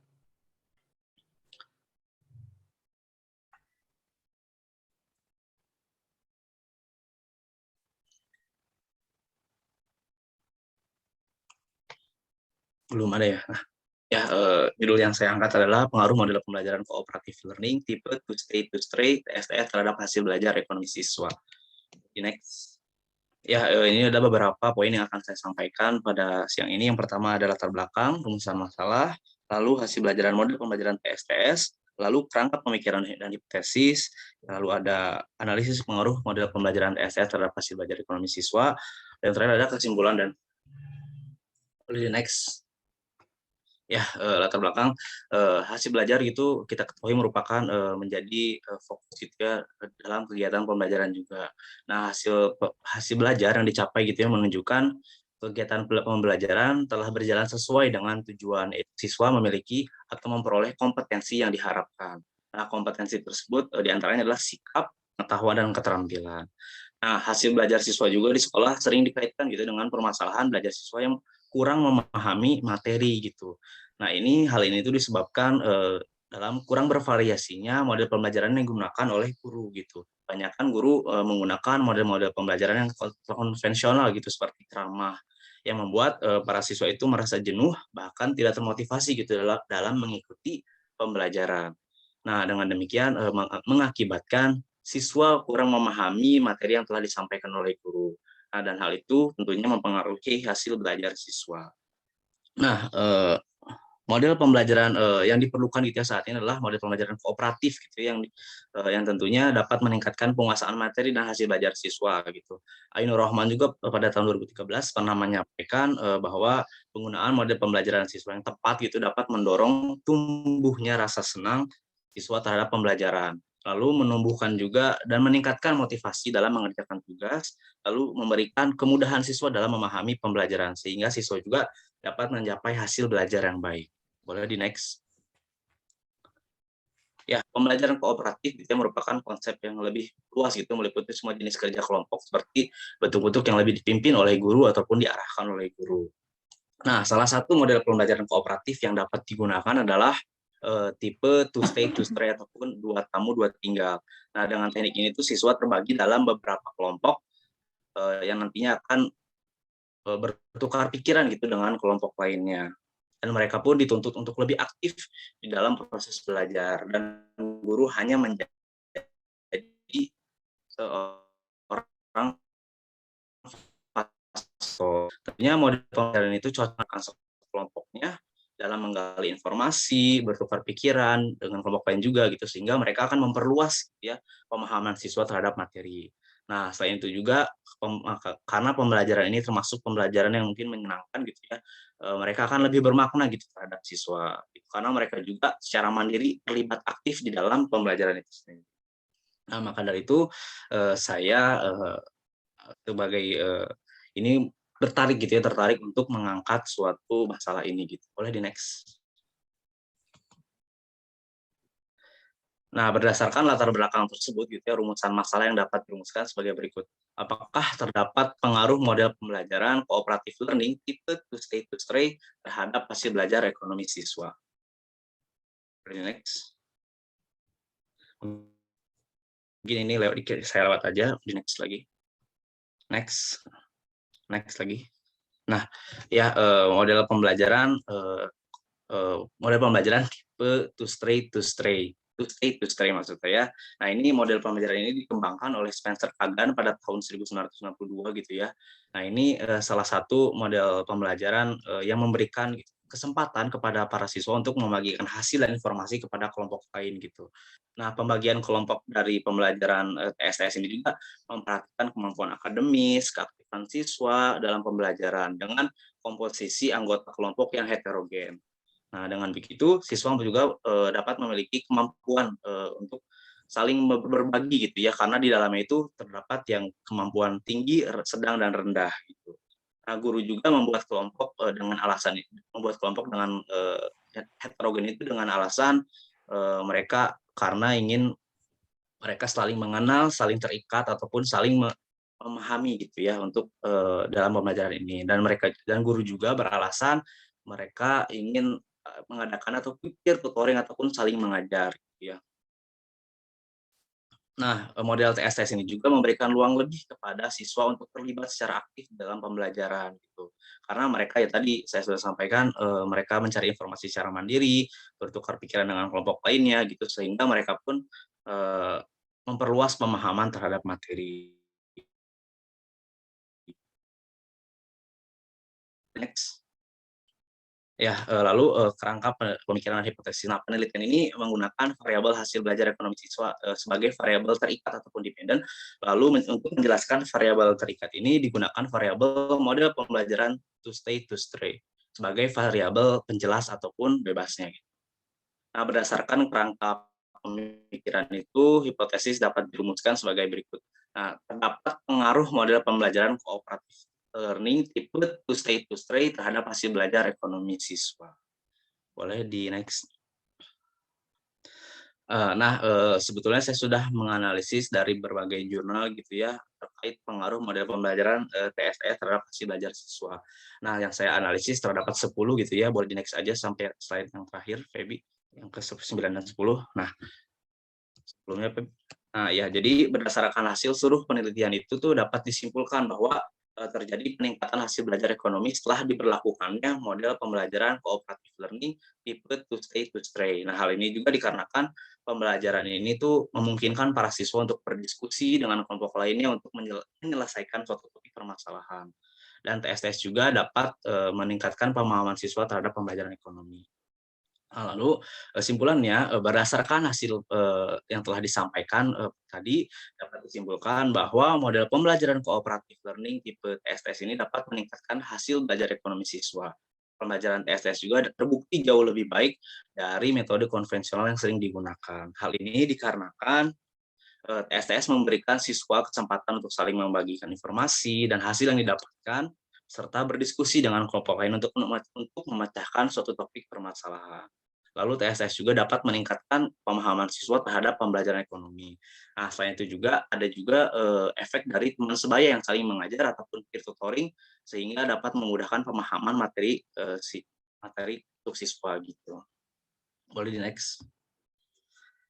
Belum ada ya. Nah, ya judul yang saya angkat adalah pengaruh model pembelajaran cooperative learning tipe to stray TSTS terhadap hasil belajar ekonomi siswa. Di next. Ya, ini ada beberapa poin yang akan saya sampaikan pada siang ini. Yang pertama adalah latar belakang, rumusan masalah, lalu hasil belajaran model pembelajaran TSTS, lalu kerangka pemikiran dan hipotesis, lalu ada analisis pengaruh model pembelajaran TSTS terhadap hasil belajar ekonomi siswa, dan terakhir ada kesimpulan dan di next. Ya, latar belakang hasil belajar gitu kita ketahui merupakan menjadi fokus gitu ya dalam kegiatan pembelajaran juga. Nah, hasil belajar yang dicapai gitu ya menunjukkan kegiatan pembelajaran telah berjalan sesuai dengan tujuan siswa memiliki atau memperoleh kompetensi yang diharapkan. Nah, kompetensi tersebut diantaranya adalah sikap, pengetahuan, dan keterampilan. Nah, hasil belajar siswa juga di sekolah sering dikaitkan gitu dengan permasalahan belajar siswa yang kurang memahami materi gitu. Nah, hal ini itu disebabkan dalam kurang bervariasinya model pembelajaran yang digunakan oleh guru gitu. Banyakkan guru menggunakan model-model pembelajaran yang konvensional gitu seperti ceramah yang membuat para siswa itu merasa jenuh bahkan tidak termotivasi gitu dalam mengikuti pembelajaran. Nah, dengan demikian mengakibatkan siswa kurang memahami materi yang telah disampaikan oleh guru. Nah, dan hal itu tentunya mempengaruhi hasil belajar siswa. Nah, model pembelajaran yang diperlukan gitu ya saat ini adalah model pembelajaran kooperatif gitu yang tentunya dapat meningkatkan penguasaan materi dan hasil belajar siswa gitu. Ainur Rahman juga pada tahun 2013 pernah menyampaikan bahwa penggunaan model pembelajaran siswa yang tepat gitu dapat mendorong tumbuhnya rasa senang siswa terhadap pembelajaran, lalu menumbuhkan juga dan meningkatkan motivasi dalam mengerjakan tugas, lalu memberikan kemudahan siswa dalam memahami pembelajaran sehingga siswa juga dapat mencapai hasil belajar yang baik. Boleh di next. Ya, pembelajaran kooperatif itu merupakan konsep yang lebih luas gitu, meliputi semua jenis kerja kelompok seperti bentuk-bentuk yang lebih dipimpin oleh guru ataupun diarahkan oleh guru. Nah, salah satu model pembelajaran kooperatif yang dapat digunakan adalah tipe to stray ataupun dua tamu dua tinggal. Nah, dengan teknik ini tuh siswa terbagi dalam beberapa kelompok yang nantinya akan bertukar pikiran gitu dengan kelompok lainnya. Dan mereka pun dituntut untuk lebih aktif di dalam proses belajar, dan guru hanya menjadi seorang tentunya model pembelajaran itu cocok dengan kelompoknya dalam menggali informasi, bertukar pikiran dengan kelompok lain juga gitu, sehingga mereka akan memperluas ya pemahaman siswa terhadap materi. Nah, selain itu juga karena pembelajaran ini termasuk pembelajaran yang mungkin menyenangkan gitu ya, mereka akan lebih bermakna gitu terhadap siswa, gitu. Karena mereka juga secara mandiri terlibat aktif di dalam pembelajaran itu sendiri. Nah, maka dari itu saya sebagai ini tertarik untuk mengangkat suatu masalah ini gitu. Boleh di next. Nah, berdasarkan latar belakang tersebut gitu ya, rumusan masalah yang dapat dirumuskan sebagai berikut. Apakah terdapat pengaruh model pembelajaran cooperative learning tipe to stray terhadap hasil belajar ekonomi siswa? Next. Mungkin ini saya lewat aja, di next lagi. Next lagi. Nah, ya model pembelajaran tipe to stray maksud saya. Nah, ini model pembelajaran ini dikembangkan oleh Spencer Kagan pada tahun 1992 gitu ya. Nah, ini salah satu model pembelajaran yang memberikan kesempatan kepada para siswa untuk membagikan hasil dan informasi kepada kelompok lain gitu. Nah, pembagian kelompok dari pembelajaran TSTS ini juga memperhatikan kemampuan akademis, keaktifan siswa dalam pembelajaran dengan komposisi anggota kelompok yang heterogen. Nah, dengan begitu siswa juga dapat memiliki kemampuan untuk saling berbagi gitu ya, karena di dalamnya itu terdapat yang kemampuan tinggi, sedang dan rendah gitu. Nah, guru juga membuat kelompok dengan alasan dengan heterogen itu dengan alasan mereka karena ingin mereka saling mengenal, saling terikat ataupun saling memahami gitu ya untuk dalam pembelajaran ini. Dan guru juga beralasan mereka ingin mengadakan atau peer tutoring ataupun saling mengajar gitu ya. Nah, model TSS ini juga memberikan ruang lebih kepada siswa untuk terlibat secara aktif dalam pembelajaran gitu. Karena mereka ya tadi saya sudah sampaikan mereka mencari informasi secara mandiri, bertukar pikiran dengan kelompok lainnya gitu sehingga mereka pun memperluas pemahaman terhadap materi. Next. Ya, lalu kerangka pemikiran dan hipotesis. Nah, penelitian ini menggunakan variabel hasil belajar ekonomi siswa sebagai variabel terikat ataupun dependen. Lalu untuk menjelaskan variabel terikat ini digunakan variabel model pembelajaran to stay to stray sebagai variabel penjelas ataupun bebasnya. Nah, berdasarkan kerangka pemikiran itu, hipotesis dapat dirumuskan sebagai berikut. Nah, terdapat pengaruh model pembelajaran kooperatif learning tipe to stay to stray terhadap hasil belajar ekonomi siswa. Boleh di next. Nah, sebetulnya saya sudah menganalisis dari berbagai jurnal gitu ya terkait pengaruh model pembelajaran TSS terhadap hasil belajar siswa. Nah, yang saya analisis terdapat 10 gitu ya. Boleh di next aja sampai slide yang terakhir, Feby, yang ke 9 dan 10. Nah, sebelumnya nah ya, jadi berdasarkan hasil seluruh penelitian itu tuh dapat disimpulkan bahwa terjadi peningkatan hasil belajar ekonomi setelah diberlakukannya model pembelajaran cooperative learning tipe to stay to stray. Nah, hal ini juga dikarenakan pembelajaran ini tuh memungkinkan para siswa untuk berdiskusi dengan kelompok lainnya untuk menyelesaikan suatu topik permasalahan. Dan TSS juga dapat meningkatkan pemahaman siswa terhadap pembelajaran ekonomi. Nah, lalu simpulannya berdasarkan hasil yang telah disampaikan tadi dapat disimpulkan bahwa model pembelajaran cooperative learning tipe TSS ini dapat meningkatkan hasil belajar ekonomi siswa. Pembelajaran TSS juga terbukti jauh lebih baik dari metode konvensional yang sering digunakan. Hal ini dikarenakan TSS memberikan siswa kesempatan untuk saling membagikan informasi dan hasil yang didapatkan serta berdiskusi dengan kelompok lain untuk memecahkan suatu topik permasalahan. Lalu TSS juga dapat meningkatkan pemahaman siswa terhadap pembelajaran ekonomi. Nah, selain itu juga ada juga efek dari teman sebaya yang saling mengajar ataupun peer tutoring sehingga dapat memudahkan pemahaman materi untuk siswa gitu. Boleh di next.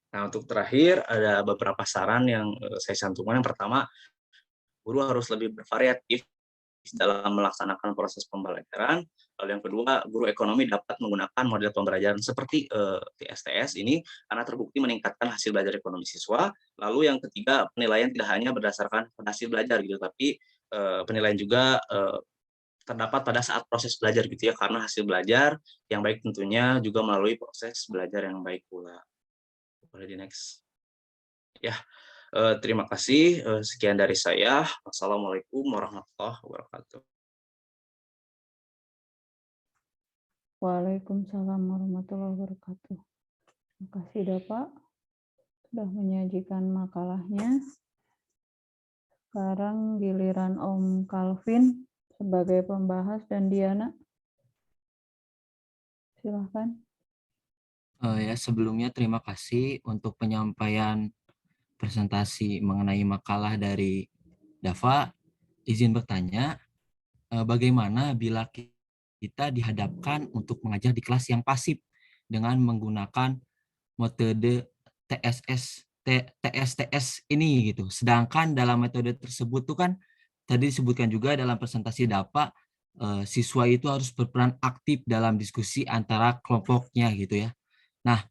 Nah, untuk terakhir ada beberapa saran yang saya cantumkan. Yang pertama, guru harus lebih bervariatif dalam melaksanakan proses pembelajaran. Lalu yang kedua, guru ekonomi dapat menggunakan model pembelajaran seperti TSTS ini karena terbukti meningkatkan hasil belajar ekonomi siswa. Lalu yang ketiga, penilaian tidak hanya berdasarkan hasil belajar gitu, tapi penilaian juga terdapat pada saat proses belajar gitu ya, karena hasil belajar yang baik tentunya juga melalui proses belajar yang baik pula. Boleh di next. Ya, terima kasih. Sekian dari saya. Wassalamualaikum warahmatullahi wabarakatuh. Waalaikumsalam warahmatullahi wabarakatuh. Terima kasih Bapak sudah menyajikan makalahnya. Sekarang giliran Om Calvin sebagai pembahas dan Diana. Silahkan. Ya, sebelumnya terima kasih untuk penyampaian presentasi mengenai makalah dari Dava. Izin bertanya, bagaimana bila kita dihadapkan untuk mengajar di kelas yang pasif dengan menggunakan metode TSTS ini gitu. Sedangkan dalam metode tersebut tuh kan tadi disebutkan juga dalam presentasi Dava, siswa itu harus berperan aktif dalam diskusi antara kelompoknya gitu ya. Nah,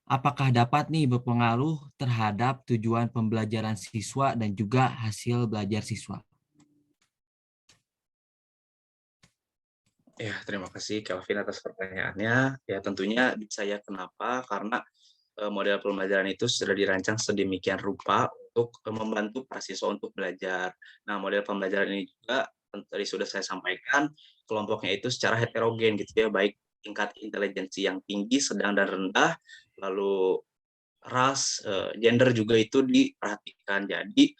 apakah dapat nih berpengaruh terhadap tujuan pembelajaran siswa dan juga hasil belajar siswa? Ya, terima kasih Kelvin atas pertanyaannya. Ya, tentunya bisa ya, kenapa? Karena model pembelajaran itu sudah dirancang sedemikian rupa untuk membantu para siswa untuk belajar. Nah, model pembelajaran ini juga tadi sudah saya sampaikan, kelompoknya itu secara heterogen gitu ya, baik tingkat intelijensi yang tinggi, sedang, dan rendah, lalu ras, gender juga itu diperhatikan. Jadi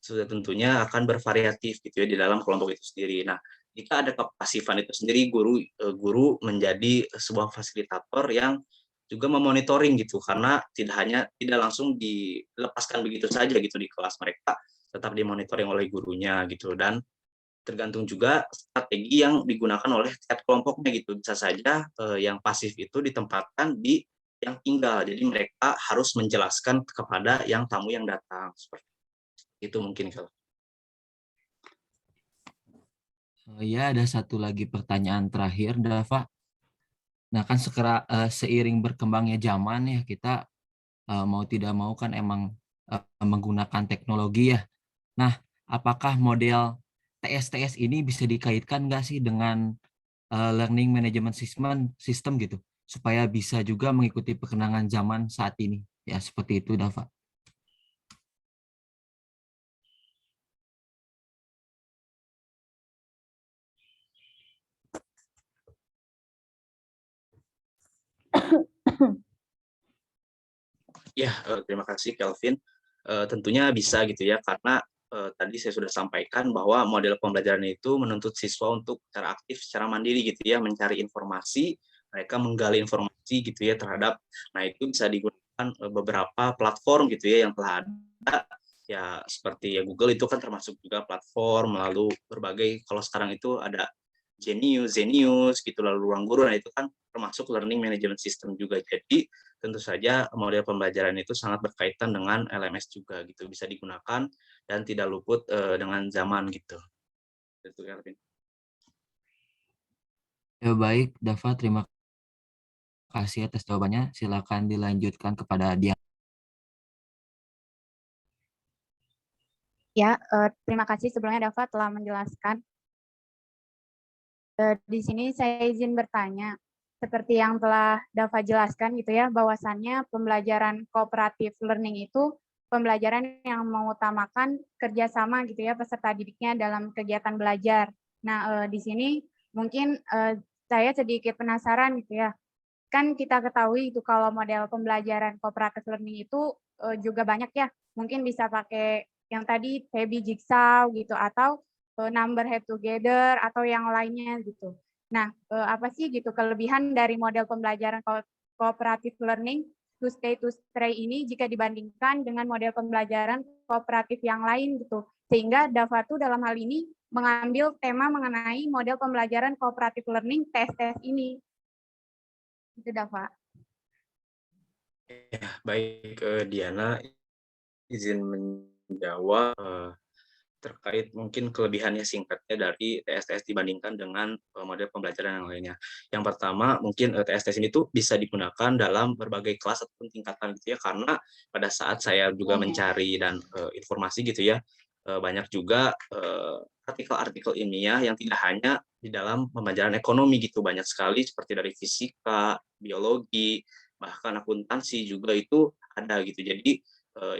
sudah tentunya akan bervariatif gitu ya di dalam kelompok itu sendiri. Nah, jika ada kepasifan itu sendiri, guru menjadi sebuah fasilitator yang juga memonitoring gitu, karena tidak langsung dilepaskan begitu saja gitu di kelas, mereka tetap dimonitoring oleh gurunya gitu. Dan tergantung juga strategi yang digunakan oleh setiap kelompoknya gitu. Bisa saja yang pasif itu ditempatkan di yang tinggal, jadi mereka harus menjelaskan kepada yang tamu yang datang, seperti itu mungkin kalau. Ya, ada satu lagi pertanyaan terakhir, Dava. Nah, kan seiring berkembangnya zaman ya, kita mau tidak mau kan emang menggunakan teknologi ya. Nah, apakah model TSTS ini bisa dikaitkan nggak sih dengan learning management system gitu, supaya bisa juga mengikuti perkembangan zaman saat ini? Ya, seperti itu, Dava. Ya, terima kasih Kelvin. Tentunya bisa gitu ya, karena tadi saya sudah sampaikan bahwa model pembelajaran itu menuntut siswa untuk secara aktif, secara mandiri gitu ya, mencari informasi, mereka menggali informasi gitu ya terhadap, nah itu bisa digunakan beberapa platform gitu ya yang telah ada, ya seperti ya Google itu kan termasuk juga platform, lalu berbagai, kalau sekarang itu ada Zenius gitu, lalu Ruang Guru, nah itu kan termasuk learning management system juga. Jadi tentu saja model pembelajaran itu sangat berkaitan dengan LMS juga gitu, bisa digunakan dan tidak luput dengan zaman gitu. Itu Kelvin. Ya, baik, Dava, terima kasih atas jawabannya. Silakan dilanjutkan kepada dia. Ya, terima kasih sebelumnya Dava telah menjelaskan. Di sini saya izin bertanya, seperti yang telah Dava jelaskan gitu ya, bahwasannya pembelajaran cooperative learning itu pembelajaran yang mengutamakan kerjasama gitu ya peserta didiknya dalam kegiatan belajar. Nah, di sini mungkin saya sedikit penasaran gitu ya. Kan kita ketahui itu kalau model pembelajaran cooperative learning itu juga banyak ya. Mungkin bisa pakai yang tadi Feby Jigsaw gitu, atau number head together atau yang lainnya gitu. Nah, apa sih gitu kelebihan dari model pembelajaran cooperative learning to stray ini jika dibandingkan dengan model pembelajaran kooperatif yang lain gitu. Sehingga Dava tuh dalam hal ini mengambil tema mengenai model pembelajaran cooperative learning TSTS ini. Itu Dava. Ya, baik Diana, izin menjawab terkait mungkin kelebihannya singkatnya dari TSTS dibandingkan dengan model pembelajaran yang lainnya. Yang pertama, mungkin TSTS ini tuh bisa digunakan dalam berbagai kelas ataupun tingkatan gitu ya, karena pada saat saya juga mencari dan informasi gitu ya, banyak juga artikel-artikel ilmiah yang tidak hanya di dalam pembelajaran ekonomi gitu, banyak sekali seperti dari fisika, biologi, bahkan akuntansi juga itu ada gitu. Jadi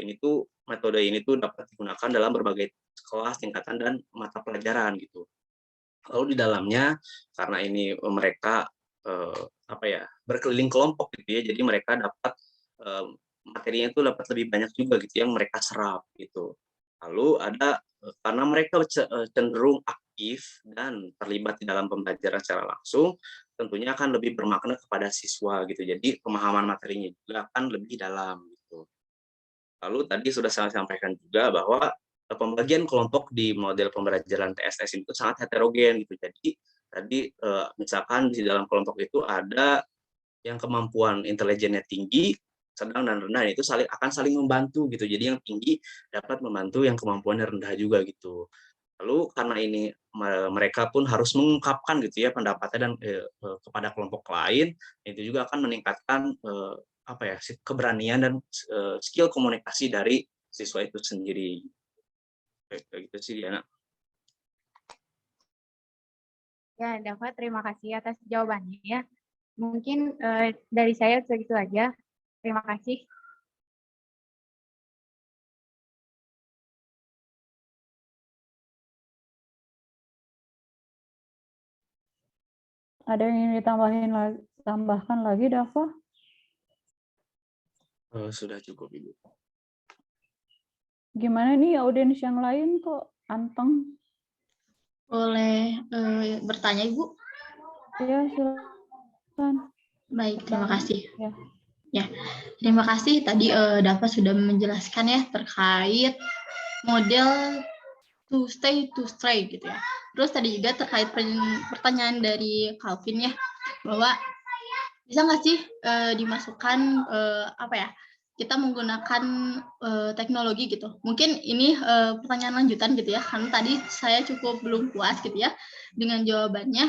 ini tuh metode ini tuh dapat digunakan dalam berbagai kelas, tingkatan, dan mata pelajaran gitu. Lalu di dalamnya, karena ini mereka berkeliling kelompok gitu ya, jadi mereka dapat materinya itu dapat lebih banyak juga gitu yang mereka serap gitu. Lalu ada karena mereka cenderung aktif dan terlibat di dalam pembelajaran secara langsung, tentunya akan lebih bermakna kepada siswa gitu. Jadi pemahaman materinya juga akan lebih dalam gitu. Lalu tadi sudah saya sampaikan juga bahwa pembagian kelompok di model pembelajaran TSS itu sangat heterogen gitu. Jadi tadi misalkan di dalam kelompok itu ada yang kemampuan intelijennya tinggi, sedang, dan rendah, itu akan saling membantu gitu. Jadi yang tinggi dapat membantu yang kemampuannya rendah juga gitu. Lalu karena ini mereka pun harus mengungkapkan gitu ya pendapatnya dan kepada kelompok lain, itu juga akan meningkatkan keberanian dan skill komunikasi dari siswa itu sendiri. Kayak gitu sih Diana. Ya, Dava, terima kasih atas jawabannya ya. Mungkin dari saya segitu aja. Terima kasih. Ada yang ingin tambahkan lagi, Dava? Sudah cukup, Ibu. Gimana nih audiens yang lain kok anteng? Boleh bertanya, Ibu? Ya, silakan. Baik, terima kasih. Ya. Ya, terima kasih. Tadi Dava sudah menjelaskan ya terkait model to stay to stray gitu ya. Terus tadi juga terkait pertanyaan dari Calvin ya, bahwa bisa nggak sih dimasukkan apa ya, kita menggunakan teknologi gitu. Mungkin ini pertanyaan lanjutan gitu ya, karena tadi saya cukup belum puas gitu ya dengan jawabannya.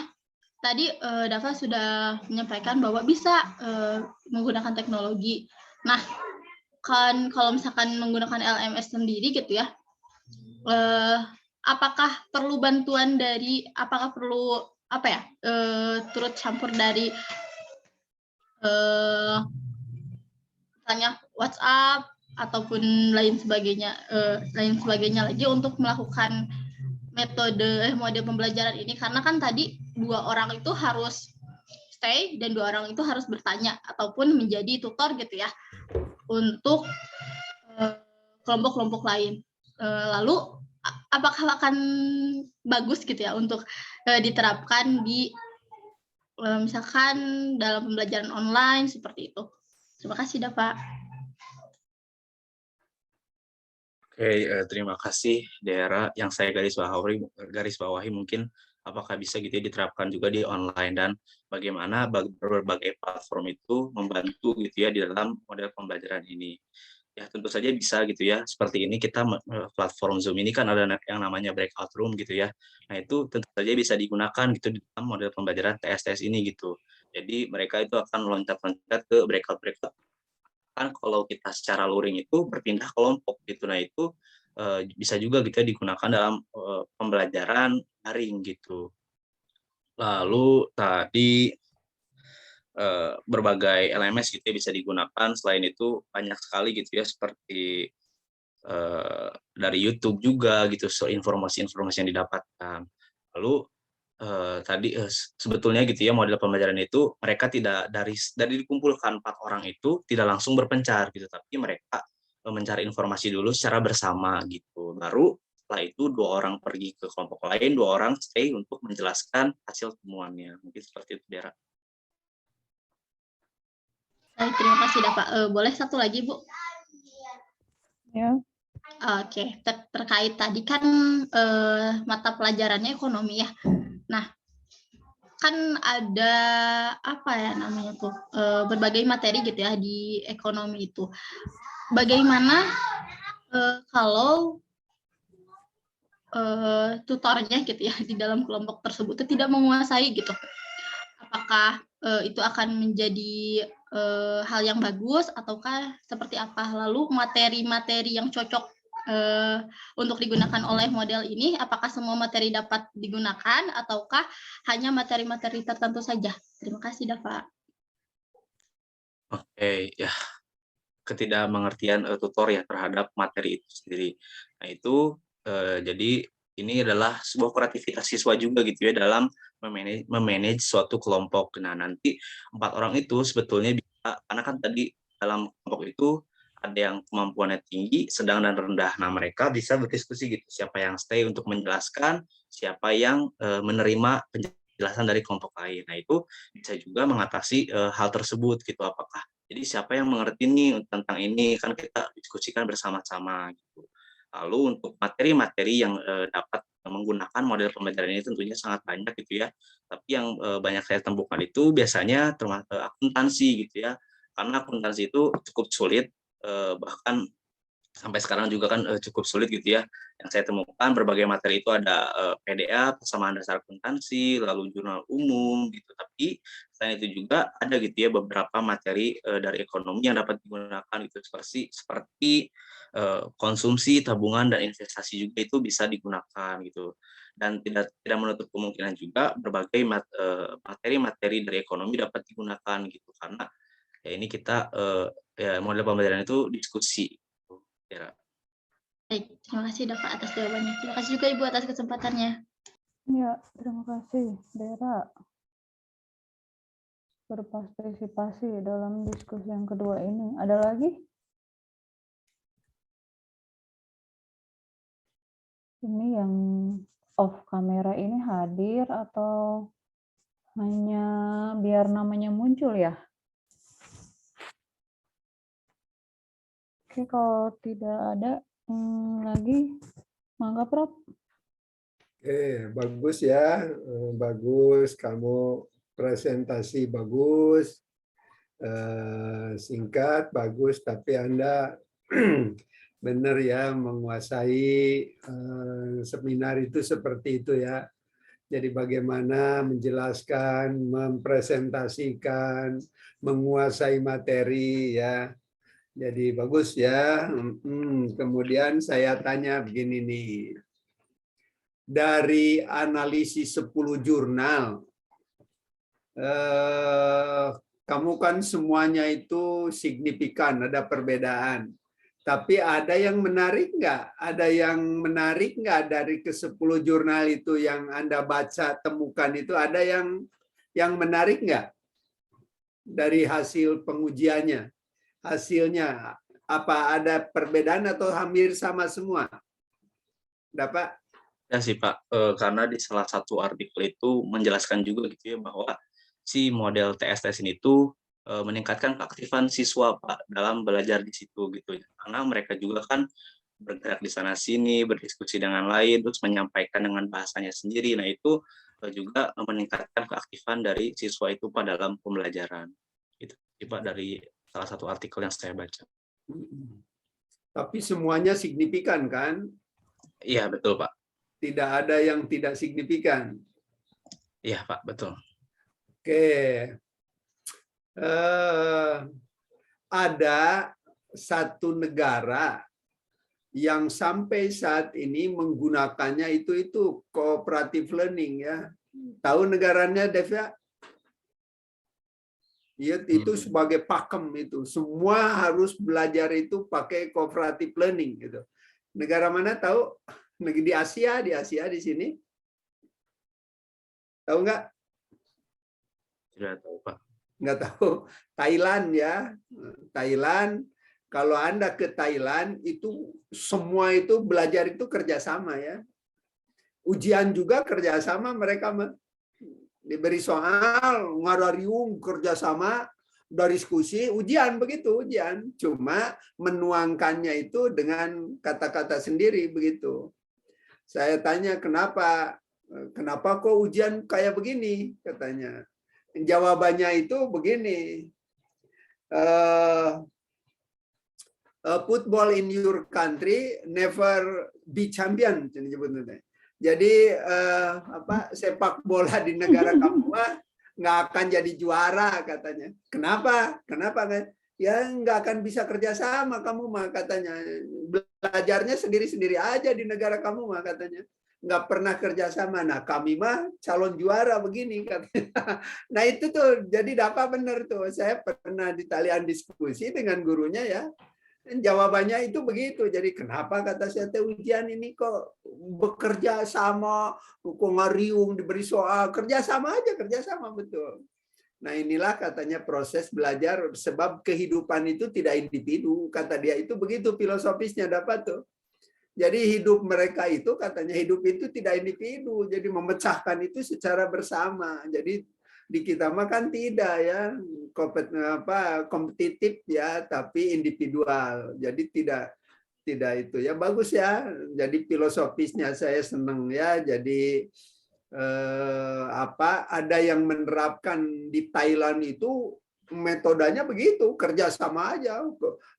Tadi Dava sudah menyampaikan bahwa bisa menggunakan teknologi. Nah, kan kalau misalkan menggunakan LMS sendiri gitu ya, apakah perlu bantuan dari, apakah perlu apa ya, turut campur dari tanya WhatsApp ataupun lain sebagainya lagi untuk melakukan model pembelajaran ini, karena kan tadi 2 orang itu harus stay dan 2 orang itu harus bertanya ataupun menjadi tutor gitu ya untuk kelompok-kelompok lain. Lalu apakah akan bagus gitu ya untuk diterapkan di misalkan dalam pembelajaran online seperti itu. Terima kasih, Dava. Oke, terima kasih Dera. Yang saya garis bawahi mungkin apakah bisa gitu ya diterapkan juga di online, dan bagaimana berbagai platform itu membantu gitu ya di dalam model pembelajaran ini. Ya tentu saja bisa gitu ya. Seperti ini kita platform Zoom ini kan ada yang namanya breakout room gitu ya. Nah itu tentu saja bisa digunakan gitu di dalam model pembelajaran TSTS ini gitu. Jadi mereka itu akan loncat-loncat ke breakout kan kalau kita secara luring itu berpindah kelompok gitu. Nah itu bisa juga gitu ya digunakan dalam pembelajaran daring gitu. Lalu tadi berbagai LMS gitu ya bisa digunakan. Selain itu banyak sekali gitu ya, seperti dari YouTube juga gitu, informasi-informasi yang didapatkan. Lalu tadi sebetulnya gitu ya model pembelajaran itu mereka tidak dari dikumpulkan 4 orang itu tidak langsung berpencar gitu, tapi mereka mencari informasi dulu secara bersama gitu. Baru setelah itu 2 orang pergi ke kelompok lain, 2 orang stay untuk menjelaskan hasil temuannya. Mungkin seperti itu, Dera. Baik, terima kasih, Dava. Boleh satu lagi, Bu? Ya. Oke, terkait tadi kan mata pelajarannya ekonomi ya. Nah, kan ada apa ya namanya tuh, berbagai materi gitu ya di ekonomi itu. Bagaimana kalau tutornya gitu ya di dalam kelompok tersebut itu tidak menguasai gitu? Apakah itu akan menjadi hal yang bagus ataukah seperti apa? Lalu materi-materi yang cocok untuk digunakan oleh model ini, apakah semua materi dapat digunakan ataukah hanya materi-materi tertentu saja? Terima kasih, Dava. Oke, ya ketidakmengertian tutor ya terhadap materi itu sendiri. Nah itu jadi ini adalah sebuah kreativitas siswa juga gitu ya dalam memanage suatu kelompok. Nah nanti 4 orang itu sebetulnya bisa, karena kan tadi dalam kelompok itu ada yang kemampuannya tinggi, sedang dan rendah. Nah mereka bisa berdiskusi gitu, siapa yang stay untuk menjelaskan, siapa yang menerima penjelasan dari kelompok lain. Nah itu bisa juga mengatasi hal tersebut gitu. Apakah jadi siapa yang mengerti nih tentang ini, kan kita diskusikan bersama-sama gitu. Lalu untuk materi-materi yang dapat menggunakan model pembelajaran ini tentunya sangat banyak gitu ya. Tapi yang banyak saya temukan itu biasanya termasuk akuntansi gitu ya. Karena akuntansi itu cukup sulit, bahkan sampai sekarang juga kan cukup sulit gitu ya. Yang saya temukan berbagai materi itu ada PDA, persamaan dasar akuntansi, lalu jurnal umum gitu. Tapi selain itu juga ada gitu ya beberapa materi dari ekonomi yang dapat digunakan gitu, seperti konsumsi, tabungan, dan investasi juga itu bisa digunakan gitu. Dan tidak menutup kemungkinan juga berbagai materi-materi dari ekonomi dapat digunakan gitu, karena ya ini kita ya model pembelajaran itu diskusi. Ya. Baik, terima kasih Dava atas jawabannya. Terima kasih juga Ibu atas kesempatannya. Ya, terima kasih, Dera. berpartisipasi dalam diskusi yang kedua ini. Ada lagi? Ini yang off kamera ini hadir atau hanya biar namanya muncul ya? Oke, kalau tidak ada lagi, mangga Prof. Bagus ya, bagus. Kamu presentasi bagus, singkat, bagus. Tapi Anda benar ya menguasai seminar itu seperti itu ya. Jadi bagaimana menjelaskan, mempresentasikan, menguasai materi ya. Jadi bagus ya. Kemudian saya tanya begini nih. Dari analisis 10 jurnal, kamu kan semuanya itu signifikan, ada perbedaan. Tapi ada yang menarik nggak? Ada yang menarik nggak dari ke-10 jurnal itu yang Anda baca, temukan itu? Ada yang menarik nggak dari hasil pengujiannya? Hasilnya apa ada perbedaan atau hampir sama semua? Dapat? Ya sih Pak, karena di salah satu artikel itu menjelaskan juga gitu ya bahwa si model TSTS ini tuh meningkatkan keaktifan siswa Pak dalam belajar di situ gitu ya. Karena mereka juga kan bergerak di sana sini, berdiskusi dengan lain, terus menyampaikan dengan bahasanya sendiri. Nah itu juga meningkatkan keaktifan dari siswa itu Pak dalam pembelajaran. Itu sih Pak dari salah satu artikel yang saya baca. Tapi semuanya signifikan kan? Iya betul Pak. Tidak ada yang tidak signifikan. Iya Pak, betul. Oke. Ada satu negara yang sampai saat ini menggunakannya itu cooperative learning ya. Tahu negaranya, Devya? Itu sebagai pakem itu. Semua harus belajar itu pakai cooperative learning gitu. Negara mana tahu? Di Asia di sini. Tahu nggak? Tidak tahu Pak. Nggak tahu. Thailand ya. Thailand. Kalau Anda ke Thailand itu semua itu belajar itu kerjasama ya. Ujian juga kerjasama, mereka diberi soal, ngarariung kerjasama, dari diskusi, ujian begitu, ujian. Cuma menuangkannya itu dengan kata-kata sendiri begitu. Saya tanya kenapa kok ujian kayak begini, katanya. Jawabannya itu begini. Football in your country never be champion. Jadi sepak bola di negara kamu nggak akan jadi juara, katanya. Kenapa? Ya nggak akan bisa kerjasama kamu mah, katanya. Belajarnya sendiri-sendiri aja di negara kamu mah, katanya. Nggak pernah kerjasama. Nah kami mah calon juara begini, katanya. Nah itu tuh jadi dapat bener tuh. Saya pernah di Italian diskusi dengan gurunya ya. Jawabannya itu begitu. Jadi kenapa kata saya ujian ini kok bekerja sama, kok ngariung diberi soal, kerjasama aja, kerjasama betul. Nah inilah katanya proses belajar, sebab kehidupan itu tidak individu, kata dia itu begitu filosofisnya dapat tuh. Jadi hidup mereka itu katanya hidup itu tidak individu, jadi memecahkan itu secara bersama. Jadi di kita mah kan tidak ya kompetitif ya, tapi individual. Jadi tidak itu ya, bagus ya. Jadi filosofisnya saya senang ya. Jadi ada yang menerapkan di Thailand itu metodenya begitu, kerjasama aja.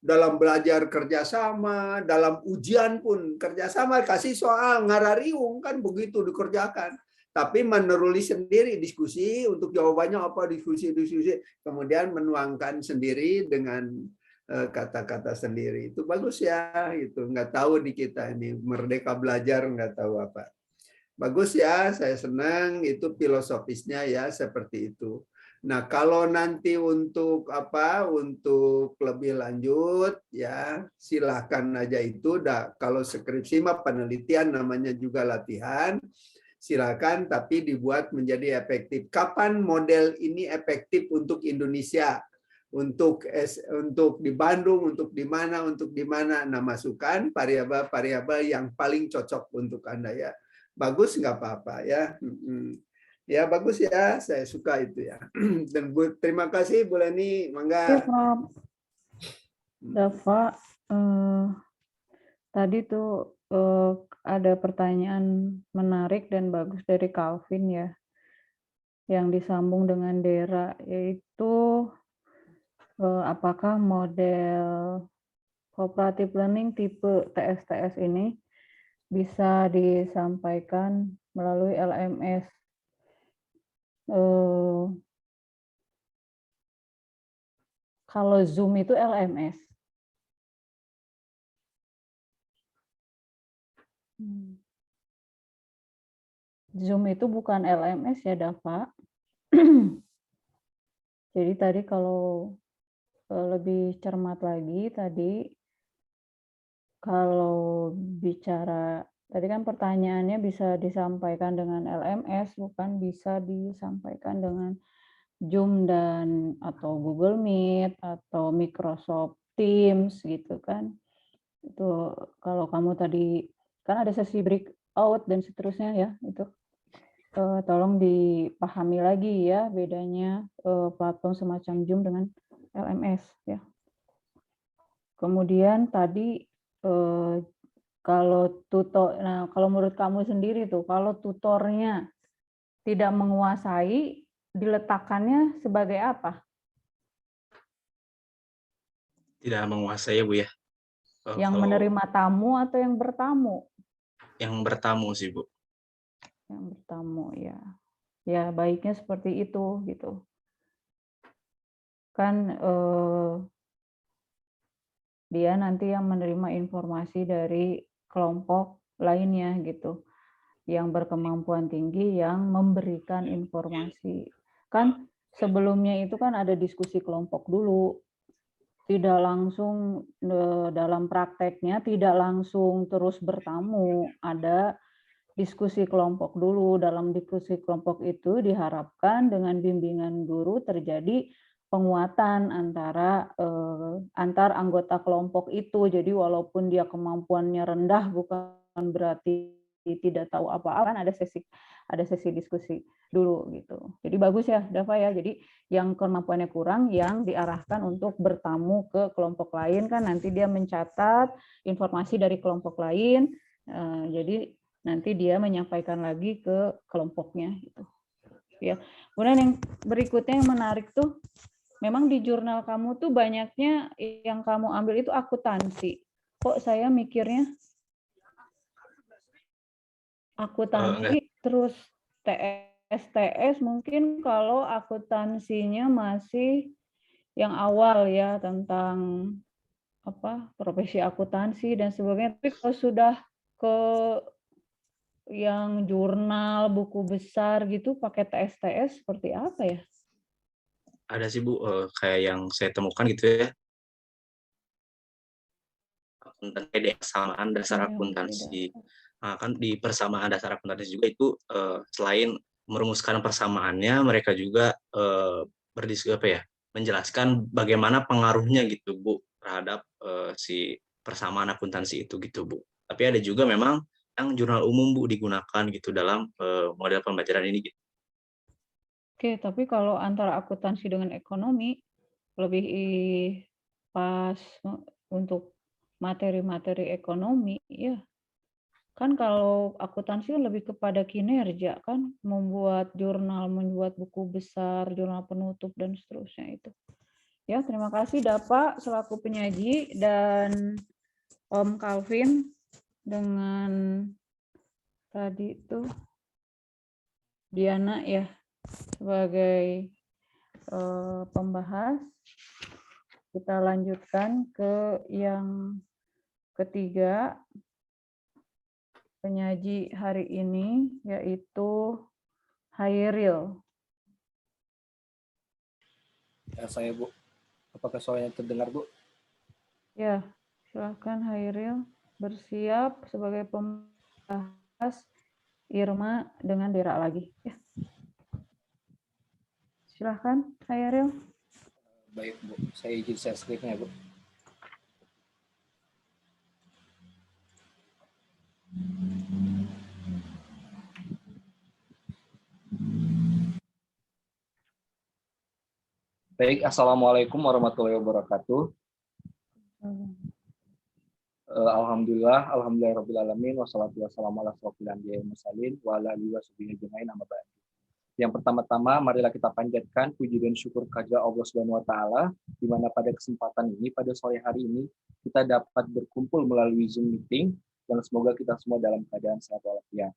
Dalam belajar kerjasama, dalam ujian pun kerjasama, kasih soal ngarariung kan begitu dikerjakan. Tapi menulis sendiri, diskusi untuk jawabannya apa, diskusi, kemudian menuangkan sendiri dengan kata-kata sendiri. Itu bagus ya, itu nggak tahu di kita ini merdeka belajar nggak tahu apa. Bagus ya, saya senang itu filosofisnya ya seperti itu. Nah, kalau nanti untuk untuk lebih lanjut ya silahkan aja itu. Kalau skripsi mah penelitian namanya juga latihan. silakan, tapi dibuat menjadi efektif. Kapan model ini efektif untuk Indonesia? Untuk di Bandung, untuk di mana? Nah, masukkan variabel-variabel yang paling cocok untuk Anda ya. Bagus nggak apa-apa ya. Ya bagus ya, saya suka itu ya. Dan terima kasih Bu Leni, Oke, mangga. Pak Dava, tadi tuh ada pertanyaan menarik dan bagus dari Calvin ya, yang disambung dengan Dera, yaitu apakah model cooperative learning tipe TSTS ini bisa disampaikan melalui LMS. Kalau Zoom itu LMS. Zoom itu bukan LMS ya, Dava. Jadi tadi kalau lebih cermat lagi tadi, kalau bicara, tadi kan pertanyaannya bisa disampaikan dengan LMS, bukan bisa disampaikan dengan Zoom dan atau Google Meet atau Microsoft Teams gitu kan. Itu kalau kamu tadi kan ada sesi breakout dan seterusnya ya, itu tolong dipahami lagi ya bedanya platform semacam Zoom dengan LMS ya. Kemudian tadi kalau nah kalau menurut kamu sendiri tuh, kalau tutornya tidak menguasai, diletakkannya sebagai apa? Tidak menguasai ya Bu ya. Yang Kalau menerima tamu atau yang bertamu? yang bertamu sih Bu. Yang bertamu ya. Ya baiknya seperti itu gitu. Kan dia nanti yang menerima informasi dari kelompok lainnya gitu, yang berkemampuan tinggi yang memberikan informasi. Kan sebelumnya itu kan ada diskusi kelompok dulu, tidak langsung dalam prakteknya, tidak langsung terus bertamu, ada diskusi kelompok dulu. Dalam diskusi kelompok itu diharapkan dengan bimbingan guru terjadi penguatan antar anggota kelompok itu. Jadi walaupun dia kemampuannya rendah bukan berarti tidak tahu apa-apa, kan ada sesi diskusi dulu gitu. Jadi bagus ya Dava ya. Jadi yang kemampuannya kurang yang diarahkan untuk bertamu ke kelompok lain, kan nanti dia mencatat informasi dari kelompok lain. Jadi nanti dia menyampaikan lagi ke kelompoknya gitu. Ya. Kemudian yang berikutnya yang menarik tuh, memang di jurnal kamu tuh banyaknya yang kamu ambil itu akuntansi. Kok saya mikirnya akuntansi terus TS mungkin kalau akuntansinya masih yang awal ya tentang apa profesi akuntansi dan sebagainya. Tapi kalau sudah ke yang jurnal, buku besar gitu pakai TS seperti apa ya? Ada sih Bu, kayak yang saya temukan gitu ya. Akuntansi di persamaan dasar akuntansi. Nah, kan di persamaan dasar akuntansi juga itu selain merumuskan persamaannya, mereka juga menjelaskan bagaimana pengaruhnya gitu Bu terhadap si persamaan akuntansi itu gitu Bu. Tapi ada juga memang yang jurnal umum Bu digunakan gitu dalam model pembelajaran ini gitu. Oke, tapi kalau antara akuntansi dengan ekonomi lebih pas untuk materi-materi ekonomi ya. Kan kalau akuntansi lebih kepada kinerja kan, membuat jurnal, membuat buku besar, jurnal penutup dan seterusnya itu. Ya, terima kasih Dapa selaku penyaji dan Om Calvin dengan tadi itu Diana ya sebagai pembahas. Kita lanjutkan ke yang ketiga penyaji hari ini, yaitu Hairil. Ya, saya Bu. Apakah suaranya terdengar Bu? Ya, silakan Hairil bersiap sebagai pembahas Irma dengan Dera lagi. Ya. Silahkan, saya Ariel. Baik, Bu. Saya izin share screen-nya, Bu. Baik, Assalamualaikum warahmatullahi wabarakatuh. Alhamdulillahirrahmanirrahim, wassalatu wassalamu ala asrofil anbiya'i wal mursalin wa ala alihi washabihi ajmain, amma ba'du. Yang pertama-tama, marilah kita panjatkan puji dan syukur kehadirat Allah Subhanahu wa taala, di mana pada kesempatan ini, pada sore hari ini, kita dapat berkumpul melalui Zoom meeting, dan semoga kita semua dalam keadaan sehat walafiat.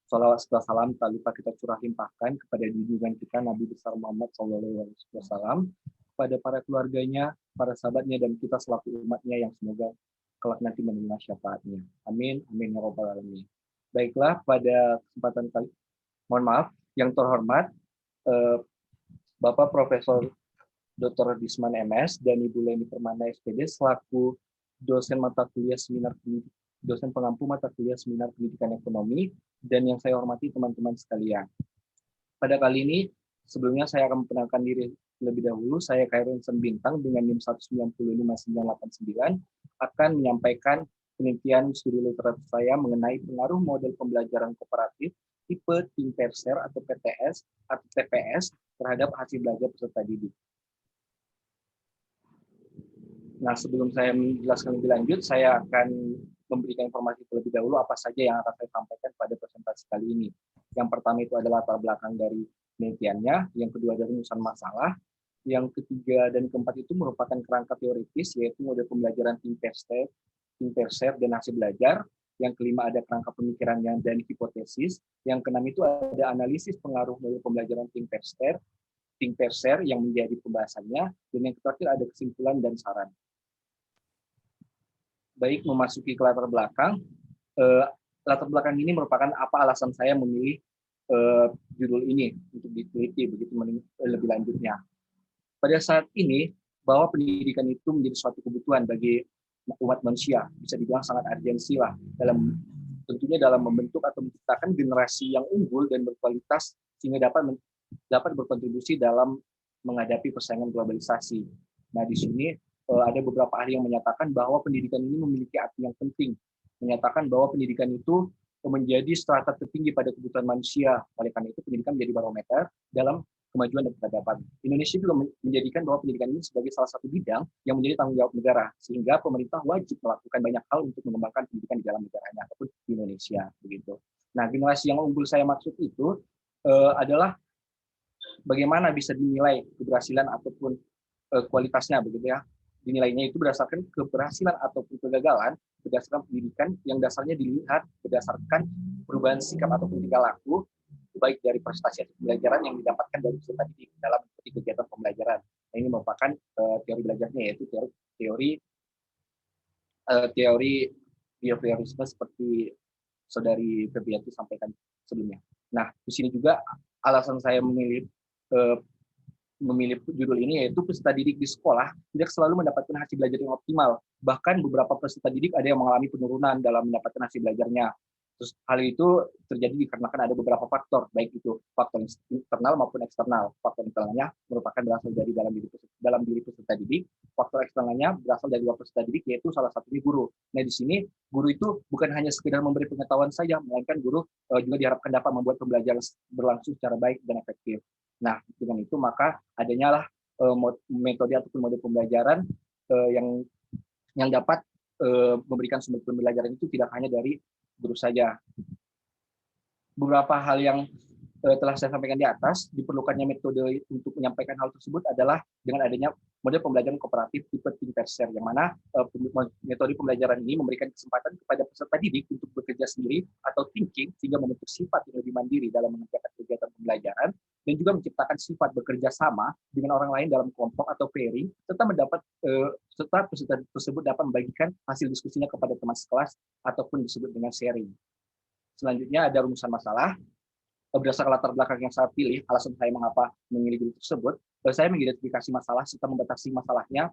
Salawat serta salam tak lupa kita curah limpahkan kepada junjungan kita Nabi besar Muhammad SAW, kepada para keluarganya, para sahabatnya, dan kita selaku umatnya yang semoga kelak nanti menerima syafaatnya. Amin, amin ya rabbal alamin. Baiklah, pada kesempatan kali, mohon maaf, yang terhormat, Bapak Profesor Dr. Disman MS dan Ibu Leni Permana SPD selaku dosen mata kuliah dosen pengampu mata kuliah seminar pendidikan ekonomi, dan yang saya hormati teman-teman sekalian. Pada kali ini, sebelumnya saya akan memperkenalkan diri lebih dahulu. Saya Khairul Bintang dengan NIM 1955989 akan menyampaikan penelitian studi literatur saya mengenai pengaruh model pembelajaran kooperatif tipe tim Perser atau PTS atau TPS terhadap hasil belajar peserta didik. Nah, sebelum saya menjelaskan lebih lanjut, saya akan memberikan informasi terlebih dahulu apa saja yang akan saya sampaikan pada presentasi kali ini. Yang pertama itu adalah latar belakang dari penelitiannya, yang kedua adalah rumusan masalah, yang ketiga dan keempat itu merupakan kerangka teoritis, yaitu model pembelajaran tim Perser dan hasil belajar. Yang kelima ada kerangka pemikirannya dan hipotesis. Yang keenam itu ada analisis pengaruh model pembelajaran tim Perser yang menjadi pembahasannya, dan yang terakhir ada kesimpulan dan saran. Baik, memasuki ke latar belakang. Latar belakang ini merupakan apa alasan saya memilih judul ini untuk diteliti begitu lebih lanjutnya. Pada saat ini, bahwa pendidikan itu menjadi suatu kebutuhan bagi umat manusia, bisa dibilang sangat urgensi lah tentunya dalam membentuk atau menciptakan generasi yang unggul dan berkualitas sehingga dapat berkontribusi dalam menghadapi persaingan globalisasi. Nah, di sini ada beberapa ahli yang menyatakan bahwa pendidikan ini memiliki arti yang penting, menyatakan bahwa pendidikan itu menjadi strata tertinggi pada kebutuhan manusia. Oleh karena itu, pendidikan menjadi barometer dalam kemajuan dan peradaban. Indonesia juga menjadikan bahwa pendidikan ini sebagai salah satu bidang yang menjadi tanggung jawab negara, sehingga pemerintah wajib melakukan banyak hal untuk mengembangkan pendidikan di dalam negaranya ataupun di Indonesia. Begitu. Nah, generasi yang unggul saya maksud itu adalah bagaimana bisa dinilai keberhasilan ataupun kualitasnya, begitu ya. Dinilainya itu berdasarkan keberhasilan ataupun kegagalan berdasarkan pendidikan yang dasarnya dilihat berdasarkan perubahan sikap ataupun tingkah laku, baik dari prestasi pembelajaran yang didapatkan dari peserta didik dalam kegiatan pembelajaran. Nah, ini merupakan teori belajarnya, yaitu teori behaviorisme seperti Saudari Febriati sampaikan sebelumnya. Nah, di sini juga alasan saya memilih judul ini, yaitu peserta didik di sekolah tidak selalu mendapatkan hasil belajar yang optimal. Bahkan beberapa peserta didik ada yang mengalami penurunan dalam mendapatkan hasil belajarnya. Terus hal itu terjadi dikarenakan ada beberapa faktor, baik itu faktor internal maupun eksternal. Faktor internalnya merupakan berasal dari dalam diri peserta didik. Faktor eksternalnya berasal dari luar peserta didik, yaitu salah satunya guru. Nah, di sini guru itu bukan hanya sekedar memberi pengetahuan saja, melainkan guru juga diharapkan dapat membuat pembelajaran berlangsung secara baik dan efektif. Nah, dengan itu maka adanya lah metode ataupun model pembelajaran yang dapat memberikan sumber pembelajaran itu tidak hanya dari guru saja. Beberapa hal yang telah saya sampaikan di atas, diperlukannya metode untuk menyampaikan hal tersebut adalah dengan adanya model pembelajaran kooperatif tipe tim Perser, yang mana metode pembelajaran ini memberikan kesempatan kepada peserta didik untuk bekerja sendiri atau thinking, sehingga membentuk sifat yang lebih mandiri dalam mengerjakan kegiatan pembelajaran, dan juga menciptakan sifat bekerja sama dengan orang lain dalam kelompok atau pairing, serta peserta tersebut dapat membagikan hasil diskusinya kepada teman sekelas ataupun disebut dengan sharing. Selanjutnya ada rumusan masalah. Berdasarkan latar belakang yang saya pilih, alasan saya mengapa memilih judul tersebut, saya mengidentifikasi masalah serta membatasi masalahnya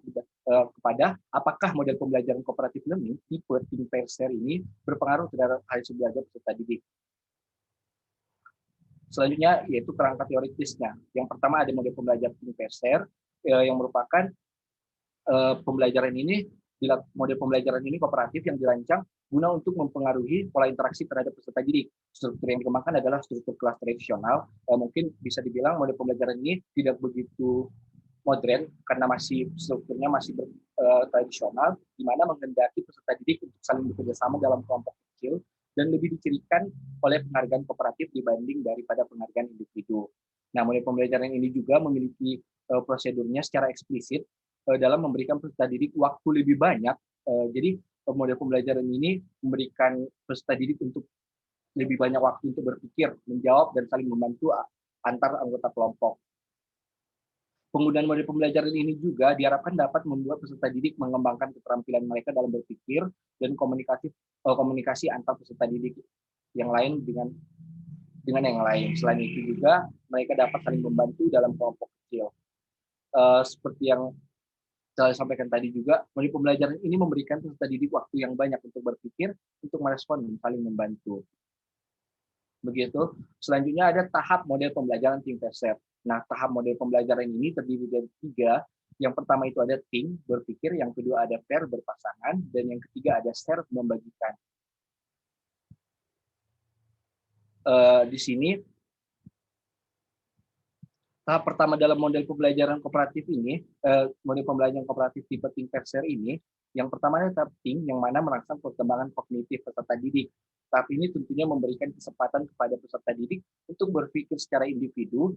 kepada apakah model pembelajaran cooperative learning tipe tim Perser ini berpengaruh terhadap hasil belajar peserta didik. Selanjutnya yaitu kerangka teoritisnya. Yang pertama ada model pembelajaran Think Pair yang merupakan pembelajaran ini model pembelajaran ini kooperatif yang dirancang guna untuk mempengaruhi pola interaksi terhadap peserta didik. Struktur yang dikembangkan adalah struktur kelas tradisional. Mungkin bisa dibilang model pembelajaran ini tidak begitu modern karena strukturnya masih tradisional, di mana menghendaki peserta didik untuk saling bekerja sama dalam kelompok kecil dan lebih dicirikan oleh penghargaan kooperatif dibanding daripada penghargaan individu. Nah, model pembelajaran ini juga memiliki prosedurnya secara eksplisit dalam memberikan peserta didik waktu lebih banyak. Jadi model pembelajaran ini memberikan peserta didik untuk lebih banyak waktu untuk berpikir, menjawab, dan saling membantu antar anggota kelompok. Penggunaan model pembelajaran ini juga diharapkan dapat membuat peserta didik mengembangkan keterampilan mereka dalam berpikir dan komunikasi antar peserta didik yang lain dengan yang lain. Selain itu juga mereka dapat saling membantu dalam kelompok kecil. Seperti yang saya sampaikan tadi juga, model pembelajaran ini memberikan peserta didik waktu yang banyak untuk berpikir, untuk merespon dan saling membantu. Begitu. Selanjutnya ada tahap model pembelajaran Think Pair. Nah, tahap model pembelajaran ini terdiri dari 3. Yang pertama itu ada think, berpikir. Yang kedua ada pair, berpasangan. Dan yang ketiga ada share, membagikan. Di sini, tahap pertama dalam model pembelajaran kooperatif ini, model pembelajaran kooperatif tipe Think Pair ini, yang pertama adalah tahap think, yang mana merangsang perkembangan kognitif peserta didik. Tahap ini tentunya memberikan kesempatan kepada peserta didik untuk berpikir secara individu,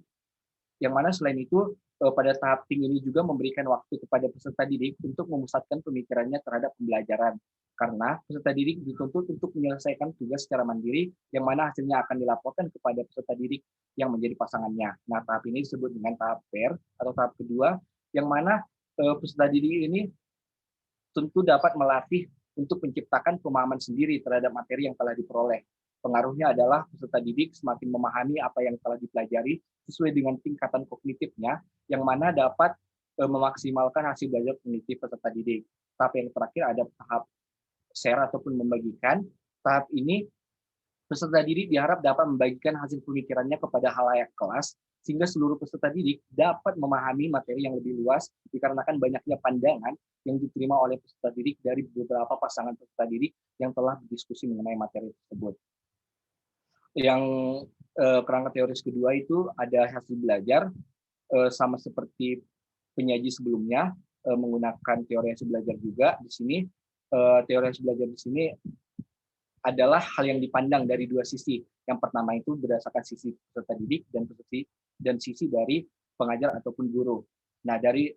yang mana selain itu pada tahap think ini juga memberikan waktu kepada peserta didik untuk memusatkan pemikirannya terhadap pembelajaran. Karena peserta didik dituntut untuk menyelesaikan tugas secara mandiri, yang mana hasilnya akan dilaporkan kepada peserta didik yang menjadi pasangannya. Nah, tahap ini disebut dengan tahap pair atau tahap kedua, yang mana peserta didik ini tentu dapat melatih untuk menciptakan pemahaman sendiri terhadap materi yang telah diperoleh. Pengaruhnya adalah peserta didik semakin memahami apa yang telah dipelajari sesuai dengan tingkatan kognitifnya, yang mana dapat memaksimalkan hasil belajar kognitif peserta didik. Tahap yang terakhir ada tahap share ataupun membagikan. Tahap ini peserta didik diharap dapat membagikan hasil pemikirannya kepada khalayak kelas, sehingga seluruh peserta didik dapat memahami materi yang lebih luas dikarenakan banyaknya pandangan yang diterima oleh peserta didik dari beberapa pasangan peserta didik yang telah berdiskusi mengenai materi tersebut. Yang kerangka teoris kedua itu ada hasil belajar, sama seperti penyaji sebelumnya, menggunakan teori hasil belajar juga. Di sini teori hasil belajar di sini adalah hal yang dipandang dari 2 sisi. Yang pertama itu berdasarkan sisi peserta didik dan sisi dari pengajar ataupun guru. Nah, dari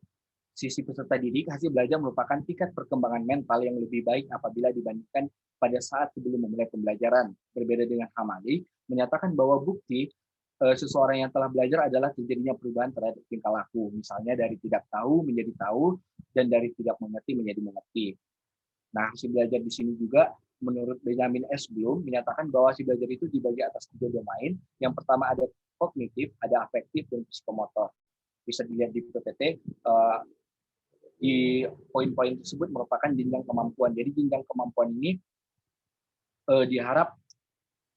sisi peserta didik, hasil belajar merupakan tingkat perkembangan mental yang lebih baik apabila dibandingkan pada saat sebelum memulai pembelajaran. Berbeda dengan Hamali, menyatakan bahwa bukti seseorang yang telah belajar adalah terjadinya perubahan terhadap tingkah laku. Misalnya dari tidak tahu menjadi tahu, dan dari tidak mengerti menjadi mengerti. Nah, hasil belajar di sini juga menurut Benjamin S. Bloom menyatakan bahwa hasil belajar itu dibagi atas 3 domain. Yang pertama ada kognitif, ada afektif, dan psikomotor. Bisa dilihat di PPT, di poin-poin tersebut merupakan jenjang kemampuan. Jadi jenjang kemampuan ini diharap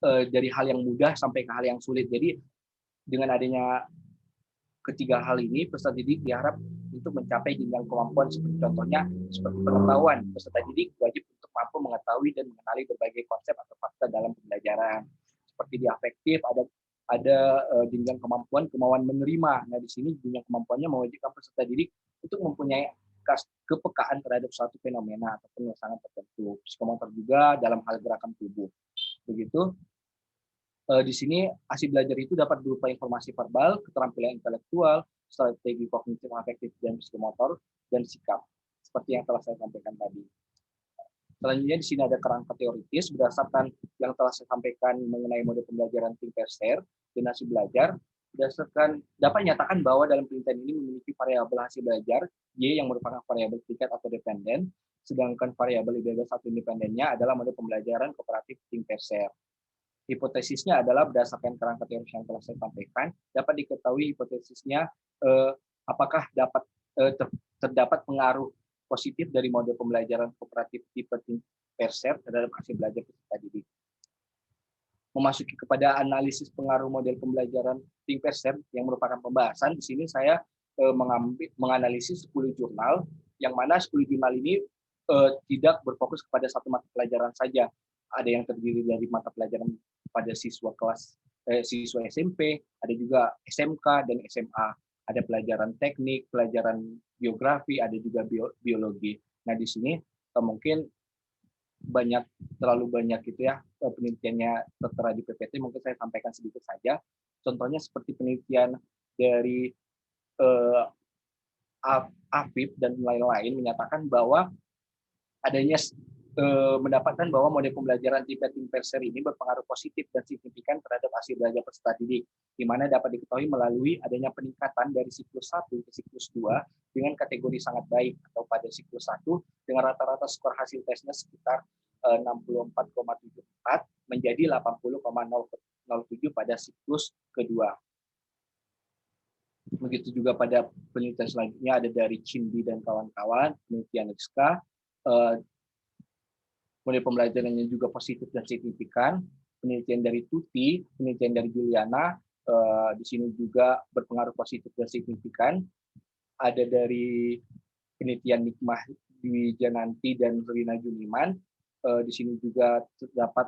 dari hal yang mudah sampai ke hal yang sulit. Jadi dengan adanya ketiga hal ini, peserta didik diharap untuk mencapai jenjang kemampuan seperti contohnya seperti pengetahuan. Peserta didik wajib untuk mampu mengetahui dan mengenali berbagai konsep atau fakta dalam pembelajaran. Seperti di afektif ada jenjang kemampuan menerima. Nah, di sini jenjang kemampuannya mewajibkan peserta didik untuk mempunyai kepekaan terhadap suatu fenomena atau penyelesaian tertentu. Psikomotor juga dalam hal gerakan tubuh. Begitu. Di sini hasil belajar itu dapat berupa informasi verbal, keterampilan intelektual, strategi kognitif, afektif, dan psikomotor, dan sikap, seperti yang telah saya sampaikan tadi. Selanjutnya di sini ada kerangka teoritis berdasarkan yang telah saya sampaikan mengenai model pembelajaran Think Pair dan hasil belajar. Berdasarkan dapat nyatakan bahwa dalam penelitian ini memiliki variabel hasil belajar Y yang merupakan variabel tingkat atau dependen, sedangkan variabel bebas atau independennya adalah model pembelajaran kooperatif Think Pair. Hipotesisnya adalah berdasarkan kerangka teori yang telah saya sampaikan, dapat diketahui hipotesisnya apakah terdapat pengaruh positif dari model pembelajaran kooperatif tipe Think Pair terhadap hasil belajar peserta didik. memasuki kepada analisis pengaruh model pembelajaran Think Percent yang merupakan pembahasan. Di sini saya menganalisis 10 jurnal, yang mana 10 jurnal ini tidak berfokus kepada satu mata pelajaran saja. Ada yang terdiri dari mata pelajaran pada siswa SMP, ada juga SMK dan SMA. Ada pelajaran teknik, pelajaran geografi, ada juga biologi. Nah, di sini mungkin terlalu banyak gitu ya penelitiannya tertera di PPT, mungkin saya sampaikan sedikit saja. Contohnya seperti penelitian dari AFIP dan lain-lain menyatakan bahwa adanya mendapatkan bahwa model pembelajaran tipe Think Percent ini berpengaruh positif dan signifikan terhadap hasil belajar peserta didik, di mana dapat diketahui melalui adanya peningkatan dari siklus 1 ke siklus 2 dengan kategori sangat baik, atau pada siklus 1 dengan rata-rata skor hasil tesnya sekitar 64,74 menjadi 80,07 pada siklus kedua. Begitu juga pada penelitian selanjutnya ada dari Chindi dan kawan-kawan, penelitian XK, model pembelajarannya juga positif dan signifikan. Penelitian dari Tuti, penelitian dari Juliana, di sini juga berpengaruh positif dan signifikan. Ada dari penelitian Nikmah Dwi Jananti dan Rina Juniman, di sini juga terdapat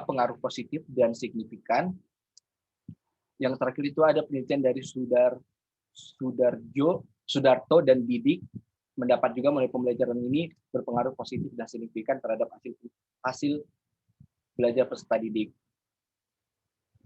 pengaruh positif dan signifikan. Yang terakhir itu ada penelitian dari Sudarto dan Bidik, mendapat juga model pembelajaran ini berpengaruh positif dan signifikan terhadap hasil belajar peserta didik.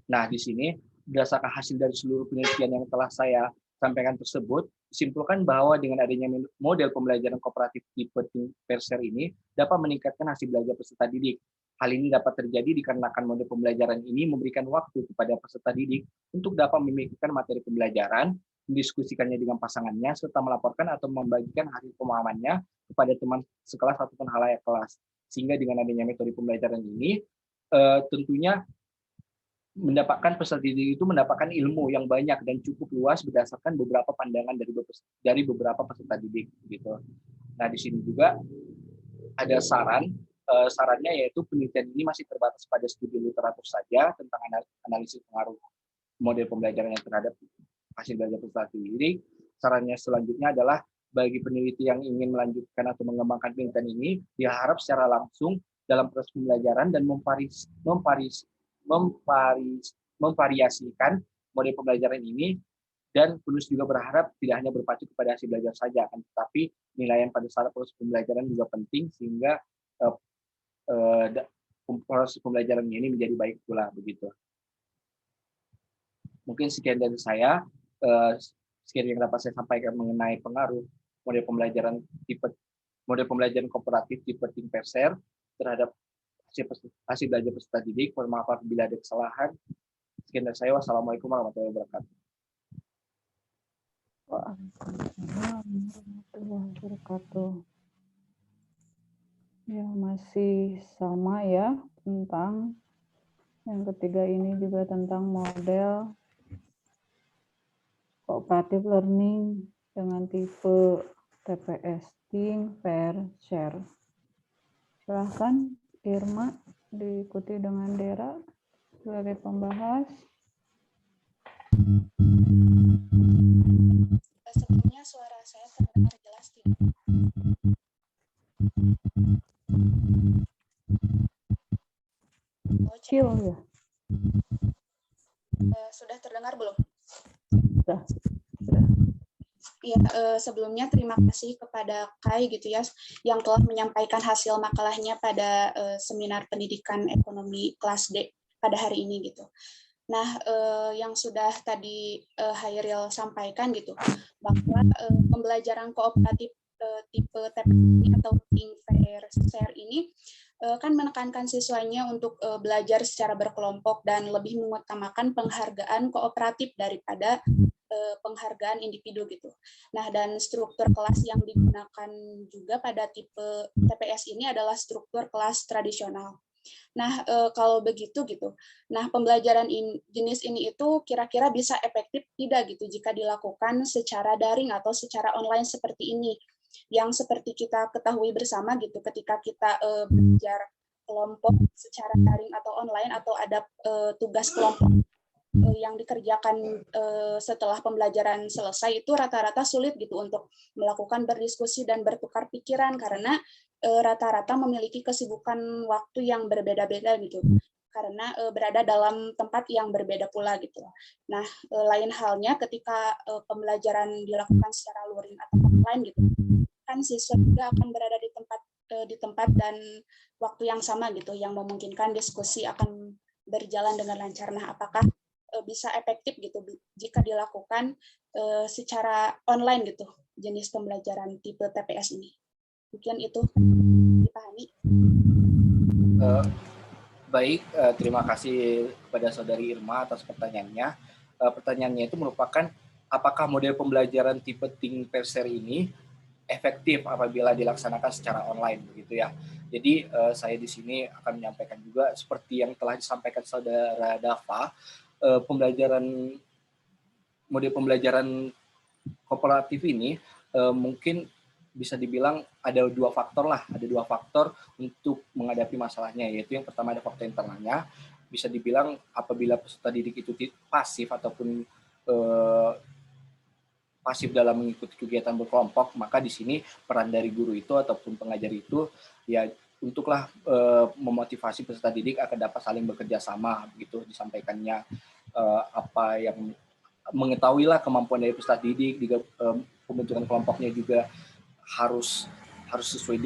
Nah, di sini berdasarkan hasil dari seluruh penelitian yang telah saya sampaikan tersebut, disimpulkan bahwa dengan adanya model pembelajaran kooperatif tipe Think Percent ini dapat meningkatkan hasil belajar peserta didik. Hal ini dapat terjadi dikarenakan model pembelajaran ini memberikan waktu kepada peserta didik untuk dapat memikirkan materi pembelajaran, mendiskusikannya dengan pasangannya, serta melaporkan atau membagikan hasil pemahamannya kepada teman sekelas ataupun khalayak kelas. Sehingga dengan adanya metode pembelajaran ini, tentunya mendapatkan peserta didik itu mendapatkan ilmu yang banyak dan cukup luas berdasarkan beberapa pandangan dari beberapa peserta didik. Gitu. Nah, di sini juga ada sarannya yaitu penelitian ini masih terbatas pada studi literatur saja tentang analisis pengaruh model pembelajaran yang terhadap hasil belajar peserta didik. Sarannya selanjutnya adalah bagi peneliti yang ingin melanjutkan atau mengembangkan penelitian ini, diharap secara langsung dalam proses pembelajaran dan memvariasikan model pembelajaran ini, dan penulis juga berharap tidak hanya berpacu kepada hasil belajar saja, tetapi penilaian pada saat proses pembelajaran juga penting sehingga proses pembelajaran ini menjadi baik pula begitu. Mungkin sekian dari saya. Sekian yang dapat saya sampaikan mengenai pengaruh model pembelajaran kooperatif tipe Think Percent terhadap hasil belajar peserta didik. Mohon maaf apabila ada kesalahan. Sekian dari saya. Wassalamualaikum warahmatullahi wabarakatuh. Waalaikumsalam warahmatullahi wabarakatuh. Ya, masih sama ya tentang yang ketiga ini juga tentang model cooperative learning dengan tipe TPS Think Percent. Silahkan Irma diikuti dengan Dera sebagai pembahas. Sebelumnya suara saya terdengar jelas tidak? Kecil ya. Sudah terdengar belum? Sudah. Ya, sebelumnya terima kasih kepada Kai gitu ya yang telah menyampaikan hasil makalahnya pada seminar pendidikan ekonomi kelas D pada hari ini gitu. Nah, yang sudah tadi Hairil sampaikan gitu bahwa pembelajaran kooperatif tipe TPS atau Think Percent ini kan menekankan siswanya untuk belajar secara berkelompok dan lebih mengutamakan penghargaan kooperatif daripada penghargaan individu gitu. Nah, dan struktur kelas yang digunakan juga pada tipe TPS ini adalah struktur kelas tradisional. Nah, kalau begitu gitu. Nah, pembelajaran jenis ini itu kira-kira bisa efektif tidak gitu jika dilakukan secara daring atau secara online seperti ini. Yang seperti kita ketahui bersama gitu ketika kita belajar kelompok secara daring atau online, atau ada tugas kelompok yang dikerjakan setelah pembelajaran selesai, itu rata-rata sulit gitu untuk melakukan berdiskusi dan bertukar pikiran karena rata-rata memiliki kesibukan waktu yang berbeda-beda gitu, karena berada dalam tempat yang berbeda pula gitu. Nah, lain halnya ketika pembelajaran dilakukan secara luring atau online gitu, kan siswa juga akan berada di tempat dan waktu yang sama gitu, yang memungkinkan diskusi akan berjalan dengan lancar. Nah, apakah bisa efektif gitu jika dilakukan secara online gitu jenis pembelajaran tipe TPS ini? Mungkin itu dipahami. Baik, terima kasih kepada Saudari Irma atas pertanyaannya. Pertanyaannya itu merupakan apakah model pembelajaran tipe Think Pair ini efektif apabila dilaksanakan secara online, begitu ya. Jadi saya di sini akan menyampaikan juga seperti yang telah disampaikan Saudara Dava, model pembelajaran kooperatif ini mungkin bisa dibilang ada dua faktor untuk menghadapi masalahnya, yaitu yang pertama ada faktor internalnya, bisa dibilang apabila peserta didik itu pasif ataupun pasif dalam mengikuti kegiatan berkelompok, maka di sini peran dari guru itu ataupun pengajar itu ya untuklah memotivasi peserta didik akan dapat saling bekerja sama, begitu disampaikannya apa yang mengetahuilah kemampuan dari peserta didik, pembentukan kelompoknya juga harus sesuai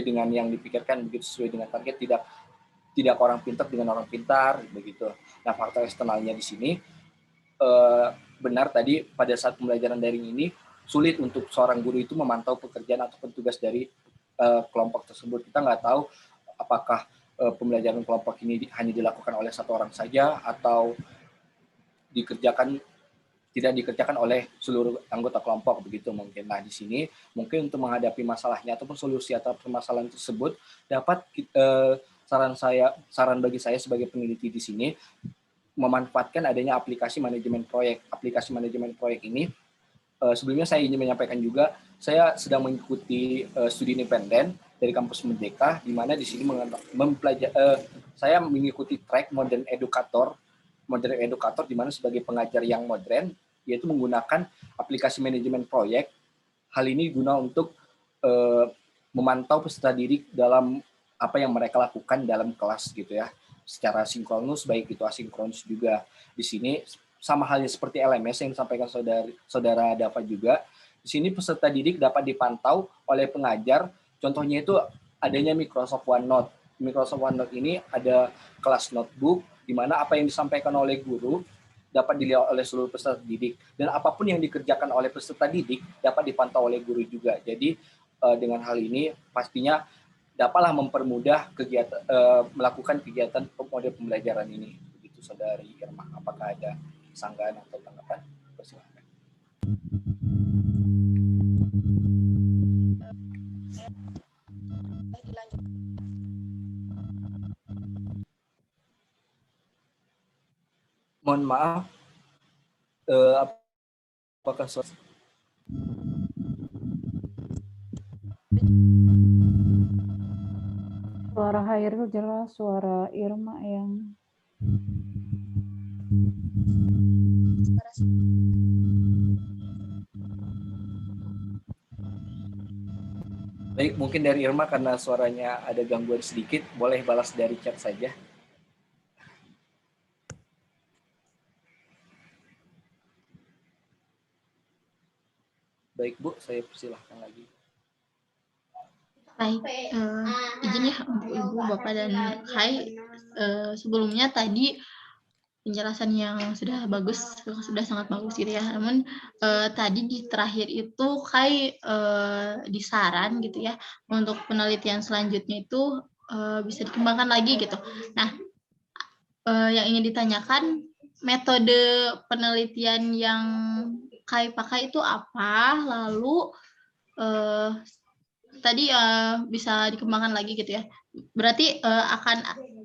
dengan yang dipikirkan, begitu sesuai dengan target, tidak orang pintar dengan orang pintar, begitu. Nah, faktor eksternalnya di sini benar tadi pada saat pembelajaran daring ini sulit untuk seorang guru itu memantau pekerjaan ataupun tugas dari kelompok tersebut. Kita nggak tahu apakah pembelajaran kelompok ini hanya dilakukan oleh satu orang saja atau tidak dikerjakan oleh seluruh anggota kelompok, begitu mungkin. Nah, di sini mungkin untuk menghadapi masalahnya ataupun solusi atau permasalahan tersebut dapat saran bagi saya sebagai peneliti di sini memanfaatkan adanya aplikasi manajemen proyek. Aplikasi manajemen proyek ini sebelumnya saya ingin menyampaikan juga, saya sedang mengikuti studi independen dari kampus Merdeka, di mana di sini saya mengikuti track modern educator, di mana sebagai pengajar yang modern, yaitu menggunakan aplikasi manajemen proyek. Hal ini guna untuk memantau peserta didik dalam apa yang mereka lakukan dalam kelas gitu ya, secara sinkronus baik itu asinkronus juga. Di sini sama halnya seperti LMS yang disampaikan saudara Dava juga. Di sini peserta didik dapat dipantau oleh pengajar. Contohnya itu adanya Microsoft OneNote. Microsoft OneNote ini ada kelas notebook di mana apa yang disampaikan oleh guru dapat dilihat oleh seluruh peserta didik, dan apapun yang dikerjakan oleh peserta didik dapat dipantau oleh guru juga. Jadi dengan hal ini pastinya dapatlah mempermudah kegiatan melakukan kegiatan model pembelajaran ini. Begitu Saudari Irma, apakah ada sanggahan atau tanggapan? Persilakan. Mohon maaf, apakah suara Hairul jelas, suara Irma yang baik, mungkin dari Irma karena suaranya ada gangguan sedikit, boleh balas dari chat saja. Baik Bu, saya persilahkan lagi. Baik, izin ya untuk Ibu, Bapak, dan Kai. Sebelumnya tadi penjelasan yang sudah bagus, sudah sangat bagus gitu ya. Namun tadi di terakhir itu Kai disaran gitu ya untuk penelitian selanjutnya itu bisa dikembangkan lagi gitu. Nah, yang ingin ditanyakan, metode penelitian yang Kai pakai itu apa? Lalu tadi bisa dikembangkan lagi gitu ya. Berarti akan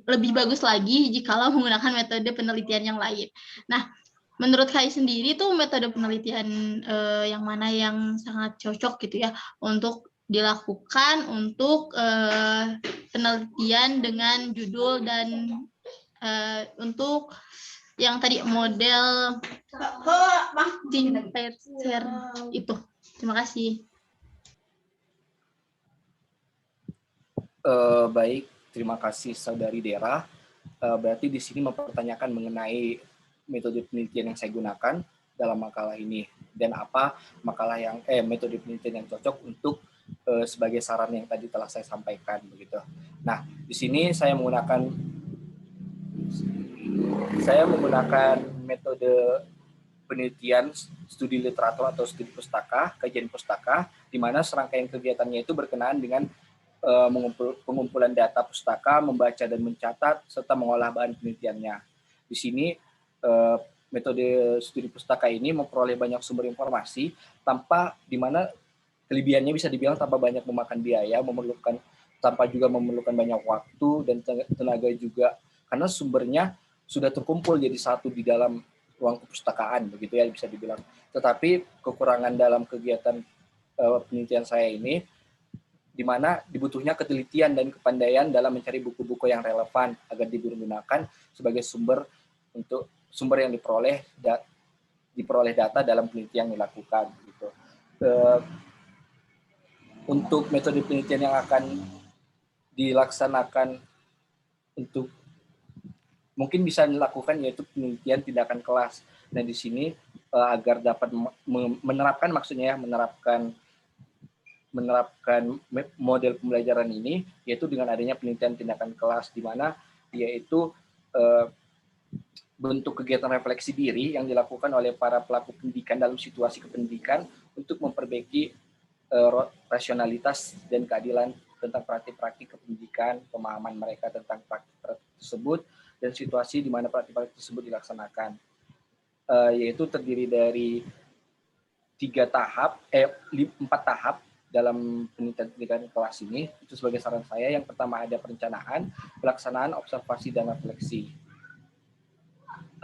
lebih bagus lagi jikalau menggunakan metode penelitian yang lain. Nah, menurut Kai sendiri tuh metode penelitian yang mana yang sangat cocok gitu ya untuk dilakukan untuk penelitian dengan judul dan untuk yang tadi model tim Petzer itu. Terima kasih. Baik, terima kasih Saudari Dera. Berarti di sini mempertanyakan mengenai metode penelitian yang saya gunakan dalam makalah ini dan apa metode penelitian yang cocok untuk sebagai saran yang tadi telah saya sampaikan begitu. Nah, di sini saya menggunakan metode penelitian studi literatur atau studi pustaka, kajian pustaka, di mana serangkaian kegiatannya itu berkenaan dengan pengumpulan data pustaka, membaca dan mencatat, serta mengolah bahan penelitiannya. Di sini metode studi pustaka ini memperoleh banyak sumber informasi tanpa di mana kelebihannya bisa dibilang tanpa banyak memakan biaya, tanpa juga memerlukan banyak waktu dan tenaga juga, karena sumbernya sudah terkumpul jadi satu di dalam ruang perpustakaan, begitu ya bisa dibilang. Tetapi kekurangan dalam kegiatan penelitian saya ini, di mana dibutuhnya ketelitian dan kepandaian dalam mencari buku-buku yang relevan agar digunakan sebagai sumber yang diperoleh data dalam penelitian yang dilakukan. Gitu. Untuk metode penelitian yang akan dilaksanakan untuk mungkin bisa dilakukan yaitu penelitian tindakan kelas. Nah di sini agar dapat menerapkan model pembelajaran ini, yaitu dengan adanya penelitian tindakan kelas, di mana yaitu bentuk kegiatan refleksi diri yang dilakukan oleh para pelaku pendidikan dalam situasi kependidikan untuk memperbaiki rasionalitas dan keadilan tentang praktik-praktik kependidikan, pemahaman mereka tentang praktik tersebut, dan situasi di mana praktik-praktik tersebut dilaksanakan. Yaitu terdiri dari 4 tahap dalam penelitian kelas ini. Itu sebagai saran saya. Yang pertama ada perencanaan, pelaksanaan, observasi, dan refleksi.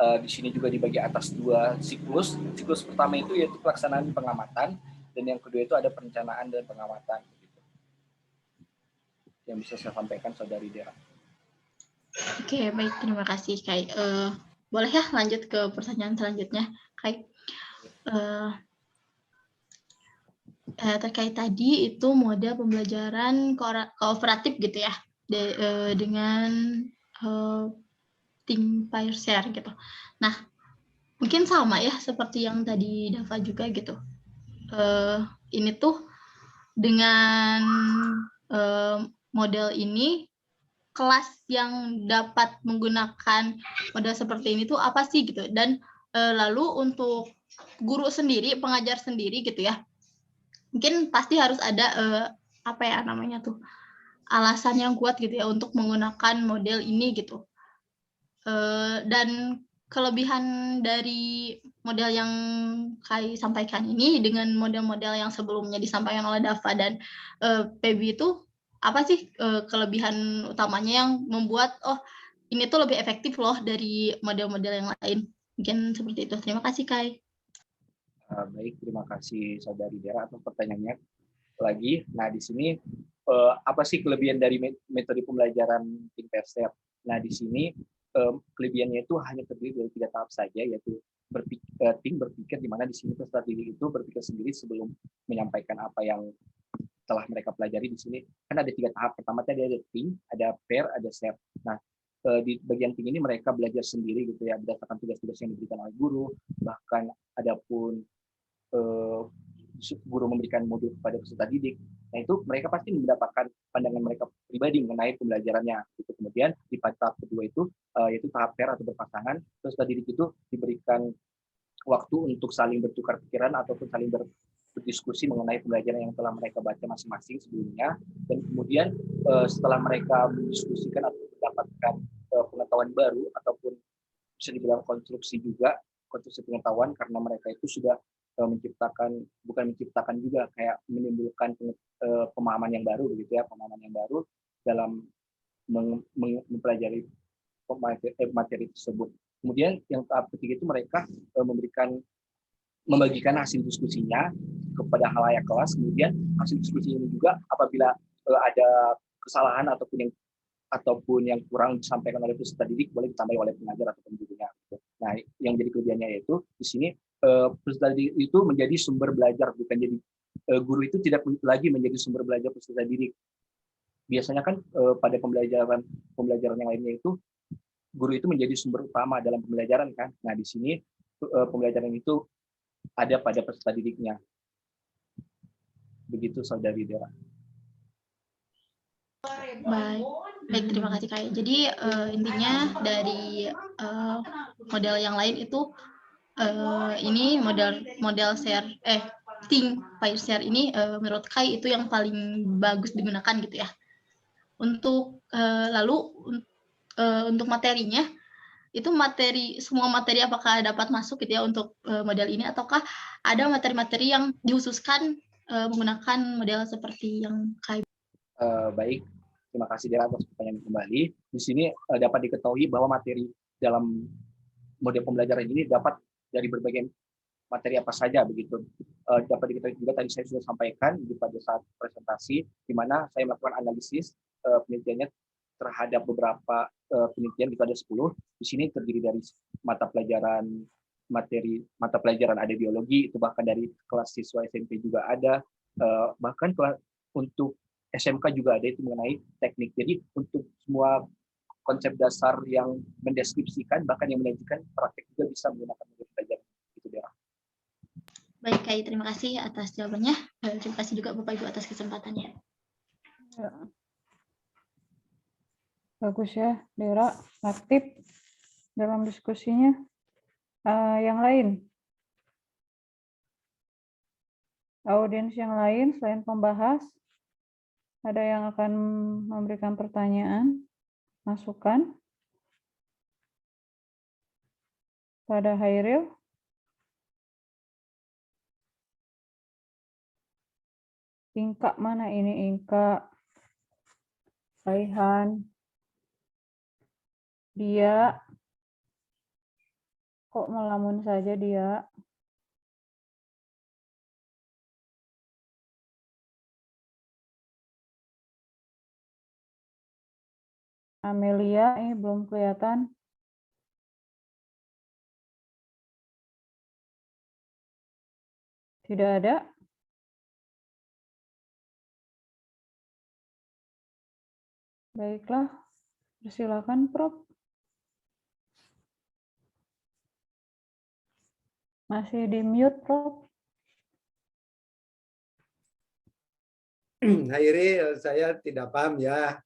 Di sini juga dibagi atas 2 siklus. Siklus pertama itu yaitu pelaksanaan pengamatan, dan yang kedua itu ada perencanaan dan pengamatan. Yang bisa saya sampaikan Saudari Dera. Oke, baik, terima kasih Kai. Boleh ya lanjut ke pertanyaan selanjutnya, Kai. Terkait tadi itu model pembelajaran kooperatif gitu ya, dengan tim peer share gitu. Nah, mungkin sama ya seperti yang tadi Dava juga gitu. Ini tuh dengan model ini, kelas yang dapat menggunakan model seperti ini tuh apa sih gitu, dan lalu untuk guru sendiri, pengajar sendiri gitu ya, mungkin pasti harus ada alasan yang kuat gitu ya untuk menggunakan model ini gitu. Dan kelebihan dari model yang Kai sampaikan ini dengan model-model yang sebelumnya disampaikan oleh Dava dan Pebi itu apa sih kelebihan utamanya yang membuat ini tuh lebih efektif loh dari model-model yang lain? Mungkin seperti itu. Terima kasih Kai. Baik, terima kasih Saudari Dera atas pertanyaannya lagi. Nah di sini apa sih kelebihan dari metode pembelajaran tim peer share? Nah di sini kelebihannya itu hanya terdiri dari 3 tahap saja, yaitu tim berpikir, di mana di sini peserta didik itu berpikir sendiri sebelum menyampaikan apa yang telah mereka pelajari. Di sini kan ada 3 tahap. Pertama tadi ada tim, ada pair, ada share. Nah di bagian tim ini mereka belajar sendiri gitu ya, berdasarkan tugas-tugas yang diberikan oleh guru, bahkan adapun guru memberikan modul kepada peserta didik. Nah itu mereka pasti mendapatkan pandangan mereka pribadi mengenai pembelajarannya. Gitu. Kemudian di tahap kedua itu yaitu tahap pair atau berpasangan, peserta didik itu diberikan waktu untuk saling bertukar pikiran ataupun saling berdiskusi mengenai pembelajaran yang telah mereka baca masing-masing sebelumnya, dan kemudian setelah mereka mendiskusikan atau mendapatkan pengetahuan baru ataupun bisa dibilang konstruksi pengetahuan, karena mereka itu sudah bukan menciptakan juga, kayak menimbulkan pemahaman yang baru begitu ya, pemahaman yang baru dalam mempelajari materi tersebut. Kemudian yang tahap ketiga itu mereka membagikan hasil diskusinya kepada halayak kelas. Kemudian hasil diskusi ini juga apabila ada kesalahan ataupun yang kurang disampaikan oleh peserta didik boleh ditambah oleh pengajar atau gurunya. Nah, yang jadi kelebihannya yaitu di sini peserta didik itu menjadi sumber belajar, bukan jadi guru itu tidak lagi menjadi sumber belajar peserta didik. Biasanya kan pada pembelajaran yang lainnya itu guru itu menjadi sumber utama dalam pembelajaran kan. Nah, di sini pembelajaran itu ada pada peserta didiknya. Begitu Saudari Dera. Baik, terima kasih Kak. Jadi intinya dari model yang lain itu ini model share think fire share ini menurut Kai itu yang paling bagus digunakan gitu ya. Untuk lalu untuk materinya itu semua materi apakah dapat masuk gitu ya untuk model ini, ataukah ada materi-materi yang dihususkan menggunakan model seperti yang Kai? Baik, terima kasih Dera atas pertanyaan kembali. Di sini dapat diketahui bahwa materi dalam model pembelajaran ini dapat dari berbagai materi apa saja begitu. Dapat diketahui juga tadi saya sudah sampaikan pada saat presentasi, di mana saya melakukan analisis penelitiannya terhadap beberapa penelitian, itu ada 10. Di sini terdiri dari mata pelajaran ada biologi, itu bahkan dari kelas siswa SMP juga ada, bahkan untuk SMK juga ada itu mengenai teknik. Jadi untuk semua konsep dasar yang mendeskripsikan bahkan yang menyajikan praktek juga bisa menggunakan model pelajaran itu Dera. Baik Kai, terima kasih atas jawabannya. Terima kasih juga Bapak Ibu atas kesempatannya. Ya. Bagus ya, Dera, aktif dalam diskusinya. Yang lain? Audiens yang lain selain pembahas? Ada yang akan memberikan pertanyaan, masukan? Pada Hairil? Inka mana ini Inka? Raihan? Dia? Kok melamun saja dia? Amelia ini belum kelihatan. Tidak ada. Baiklah, persilakan Prof. Masih di mute, Prof. Hairi, saya tidak paham ya.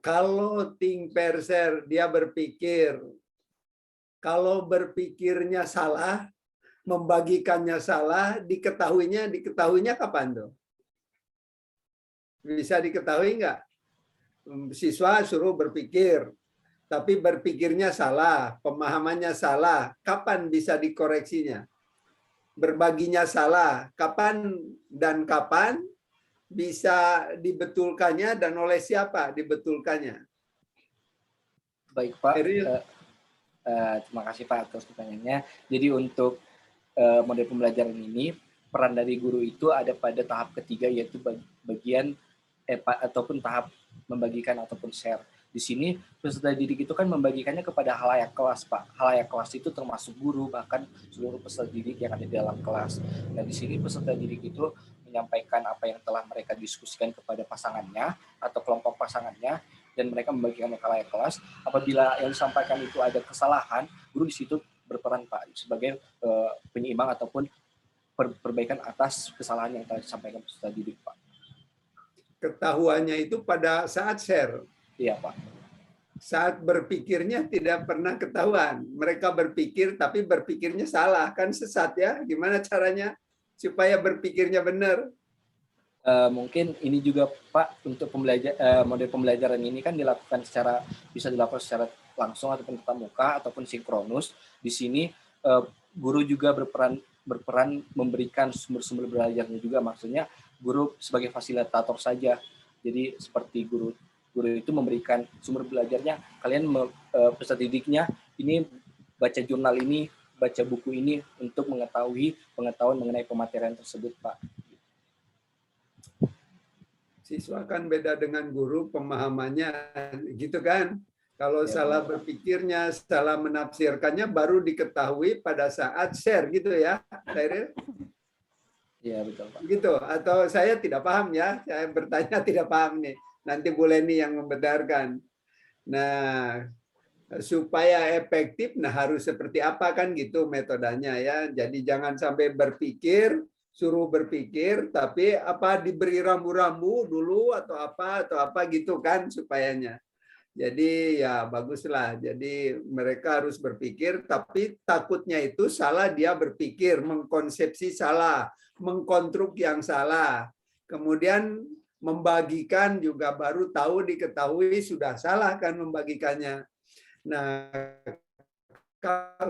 Kalau think perser dia berpikir, kalau berpikirnya salah, membagikannya salah, diketahuinya kapan tuh? Bisa diketahui nggak? Siswa suruh berpikir, tapi berpikirnya salah, pemahamannya salah, kapan bisa dikoreksinya? Berbaginya salah, kapan dan kapan bisa dibetulkannya dan oleh siapa dibetulkannya? Baik Pak, terima kasih Pak atas pertanyaannya. Jadi untuk model pembelajaran ini, peran dari guru itu ada pada tahap ketiga, yaitu bagian ataupun tahap membagikan ataupun share. Di sini peserta didik itu kan membagikannya kepada halayak kelas, Pak. Halayak kelas itu termasuk guru, bahkan seluruh peserta didik yang ada di dalam kelas. Dan di sini peserta didik itu menyampaikan apa yang telah mereka diskusikan kepada pasangannya atau kelompok pasangannya, dan mereka membagikan ke halayak kelas. Apabila yang disampaikan itu ada kesalahan, guru di situ berperan Pak sebagai penyeimbang ataupun perbaikan atas kesalahan yang telah disampaikan peserta didik Pak. Ketahuannya itu pada saat share. Iya Pak. Saat berpikirnya tidak pernah ketahuan. Mereka berpikir tapi berpikirnya salah, kan sesat ya. Gimana caranya supaya berpikirnya benar? Mungkin ini juga Pak untuk model pembelajaran ini kan bisa dilakukan secara langsung ataupun tatap muka ataupun sinkronus. Di sini guru juga berperan memberikan sumber-sumber belajarnya juga, maksudnya guru sebagai fasilitator saja. Jadi seperti guru itu memberikan sumber belajarnya, kalian peserta didiknya ini baca jurnal ini, baca buku ini untuk mengetahui pengetahuan mengenai pematerian tersebut, Pak. Siswa kan beda dengan guru pemahamannya, gitu kan? Kalau Ya, salah benar. berpikirnya, salah menafsirkannya baru diketahui pada saat share, gitu ya, Khairil? Iya, betul, Pak. Gitu. Atau saya tidak paham ya, saya bertanya tidak paham nih. Nanti Bu Leni yang membenarkan. Nah, supaya efektif, nah harus seperti apa kan gitu metodenya ya. Jadi jangan sampai berpikir, suruh berpikir, tapi apa diberi rambu-rambu dulu atau apa gitu kan supayanya. Jadi ya baguslah. Jadi mereka harus berpikir, tapi takutnya itu salah dia berpikir, mengkonsepsi salah, mengkonstruk yang salah. Kemudian membagikan juga baru tahu diketahui sudah salah kan membagikannya. Nah,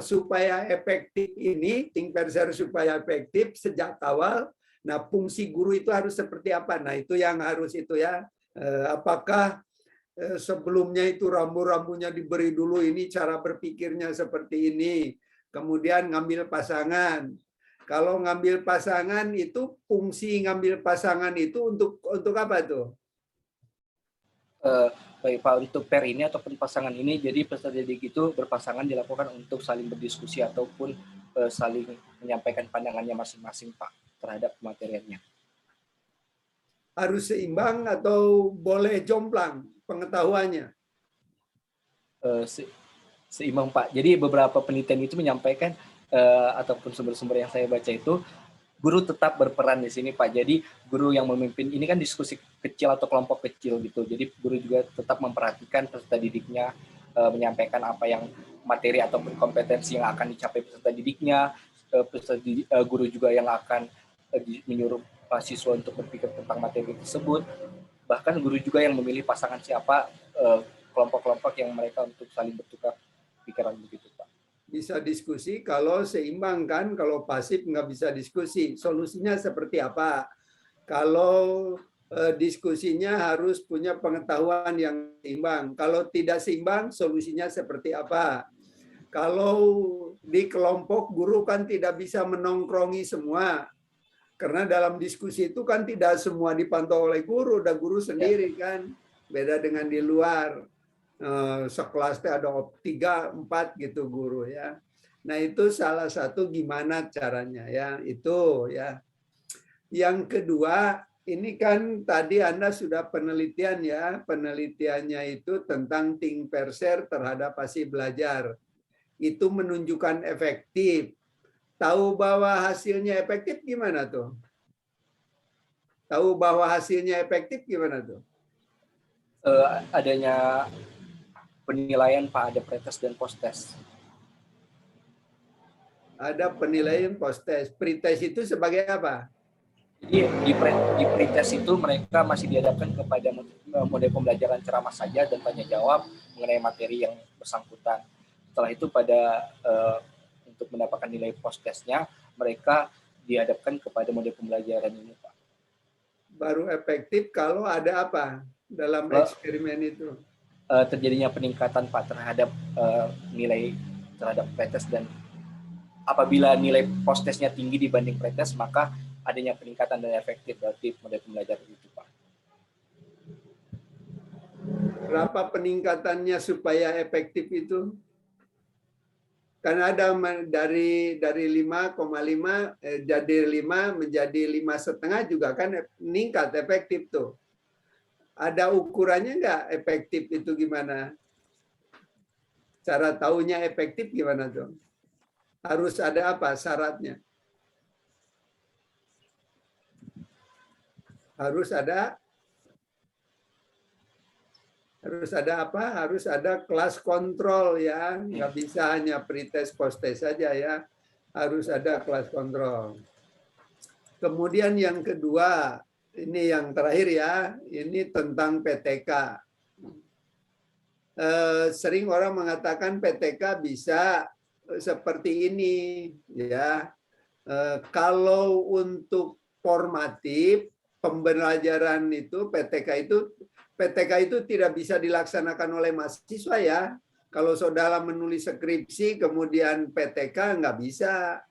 supaya efektif ini, Think Perser supaya efektif sejak awal, nah fungsi guru itu harus seperti apa? Nah itu yang harus itu ya. Apakah sebelumnya itu rambu-rambunya diberi dulu ini cara berpikirnya seperti ini, kemudian ngambil pasangan. Kalau ngambil pasangan itu fungsi ngambil pasangan itu untuk apa tuh? Baik Pak, untuk pair ini ataupun pasangan ini, jadi peserta didik itu berpasangan dilakukan untuk saling berdiskusi ataupun saling menyampaikan pandangannya masing-masing Pak terhadap materialnya. Harus seimbang atau boleh jomplang pengetahuannya? Seimbang Pak. Jadi beberapa penelitian itu menyampaikan ataupun sumber-sumber yang saya baca itu guru tetap berperan di sini Pak. Jadi guru yang memimpin ini kan diskusi kecil atau kelompok kecil gitu. Jadi guru juga tetap memperhatikan peserta didiknya, menyampaikan apa yang materi ataupun kompetensi yang akan dicapai peserta didiknya. Guru juga yang akan menyuruh siswa untuk berpikir tentang materi tersebut. Bahkan guru juga yang memilih pasangan siapa, kelompok-kelompok yang mereka untuk saling bertukar pikiran begitu Pak. Bisa diskusi kalau seimbang kan, kalau pasif nggak bisa diskusi. Solusinya seperti apa? Kalau diskusinya harus punya pengetahuan yang seimbang. Kalau tidak seimbang, solusinya seperti apa? Kalau di kelompok guru kan tidak bisa menongkrongi semua. Karena dalam diskusi itu kan tidak semua dipantau oleh guru, ada guru sendiri kan. Beda dengan di luar. Sekelas ada 3, 4 gitu guru ya. Nah itu salah satu gimana caranya ya, itu ya. Yang kedua, ini kan tadi Anda sudah penelitian ya, penelitiannya itu tentang Think Perser terhadap hasil belajar. Itu menunjukkan efektif. Tahu bahwa hasilnya efektif gimana tuh? Tahu bahwa hasilnya efektif gimana tuh? Adanya penilaian Pak, ada pretest dan post-test. Ada penilaian post-test. Pretest itu sebagai apa? Jadi di pretest itu mereka masih dihadapkan kepada model pembelajaran ceramah saja dan tanya jawab mengenai materi yang bersangkutan. Setelah itu untuk mendapatkan nilai post-testnya, mereka dihadapkan kepada model pembelajaran ini Pak. Baru efektif kalau ada apa dalam eksperimen itu? Terjadinya peningkatan Pak terhadap nilai terhadap pretest, dan apabila nilai post-testnya tinggi dibanding pretest, maka adanya peningkatan dan efektif dari model pembelajaran itu Pak. Berapa peningkatannya supaya efektif itu? Kan ada dari 5,5 jadi 5 menjadi 5,5 juga kan meningkat efektif tuh. Ada ukurannya nggak efektif itu gimana? Cara tahunya efektif gimana tuh? Harus ada apa syaratnya? Harus ada apa? Harus ada kelas kontrol ya. Nggak bisa hanya pretest post-test saja ya. Harus ada kelas kontrol. Kemudian yang kedua, ini yang terakhir ya, ini tentang PTK. Sering orang mengatakan PTK bisa seperti ini, ya. Kalau untuk formatif pembelajaran itu PTK itu tidak bisa dilaksanakan oleh mahasiswa ya, Kalau saudara menulis skripsi kemudian PTK nggak bisa.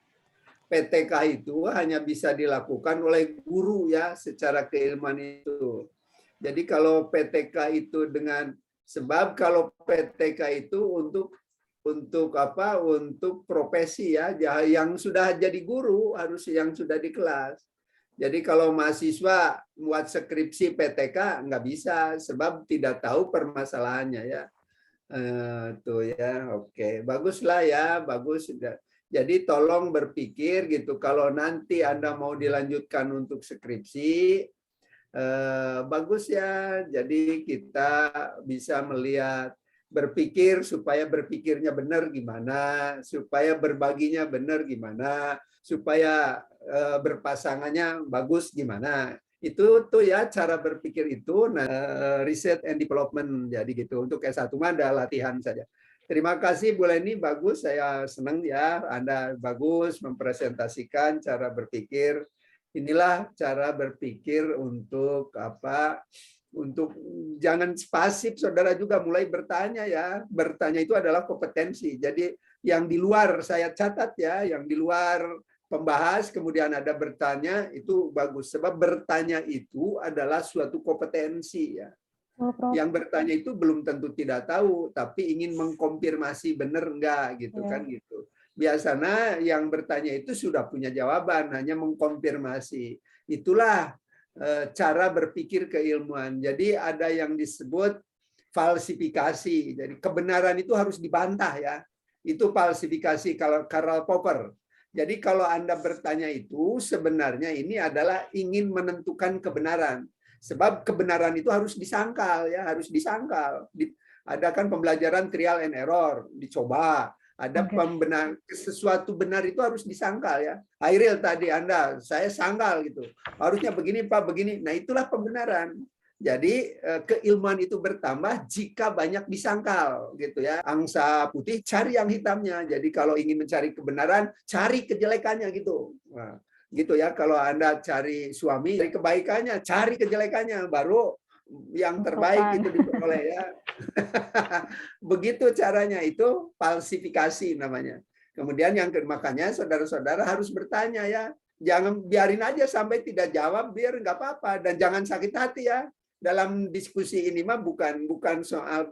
PTK itu hanya bisa dilakukan oleh guru ya secara keilmuan itu. Jadi kalau PTK itu sebab kalau PTK itu untuk apa? Untuk profesi ya, yang sudah jadi guru harus yang sudah di kelas. Jadi kalau mahasiswa buat skripsi PTK nggak bisa sebab tidak tahu permasalahannya ya. Tuh ya, oke, baguslah ya, bagus. Jadi tolong berpikir gitu, kalau nanti Anda mau dilanjutkan untuk skripsi, bagus ya. Jadi kita bisa melihat, berpikir supaya berpikirnya benar gimana, supaya berbaginya benar gimana, supaya berpasangannya bagus gimana. Itu tuh ya cara berpikir itu. Nah, research and development jadi gitu. Untuk S1 mah ada latihan saja. Terima kasih Bu Leni, bagus, saya senang ya Anda bagus mempresentasikan cara berpikir. Inilah cara berpikir untuk apa? Untuk jangan pasif, saudara juga mulai bertanya ya. Bertanya itu adalah kompetensi. Jadi yang di luar saya catat ya, yang di luar pembahas kemudian ada bertanya itu bagus sebab bertanya itu adalah suatu kompetensi ya. Yang bertanya itu belum tentu tidak tahu, tapi ingin mengkonfirmasi benar enggak gitu kan gitu. Biasanya yang bertanya itu sudah punya jawaban, hanya mengkonfirmasi. Itulah cara berpikir keilmuan. Jadi ada yang disebut falsifikasi. Jadi kebenaran itu harus dibantah ya. Itu falsifikasi Karl Popper. Jadi kalau Anda bertanya itu sebenarnya ini adalah ingin menentukan kebenaran. Sebab kebenaran itu harus disangkal ya, harus disangkal. Ada kan pembelajaran trial and error, dicoba. Ada sesuatu benar itu harus disangkal ya. Hairil tadi saya sangkal gitu. Harusnya begini Pak, begini. Nah, itulah pembenaran. Jadi keilmuan itu bertambah jika banyak disangkal gitu ya. Angsa putih cari yang hitamnya. Jadi kalau ingin mencari kebenaran, cari kejelekannya gitu. Nah, gitu ya, kalau Anda cari suami, cari kebaikannya, cari kejelekannya, baru yang terbaik itu diperoleh ya. Begitu caranya, itu falsifikasi namanya. Kemudian yang makanya saudara-saudara harus bertanya ya. Jangan biarin aja sampai tidak jawab, biar nggak apa-apa. Dan jangan sakit hati ya. Dalam diskusi ini mah bukan soal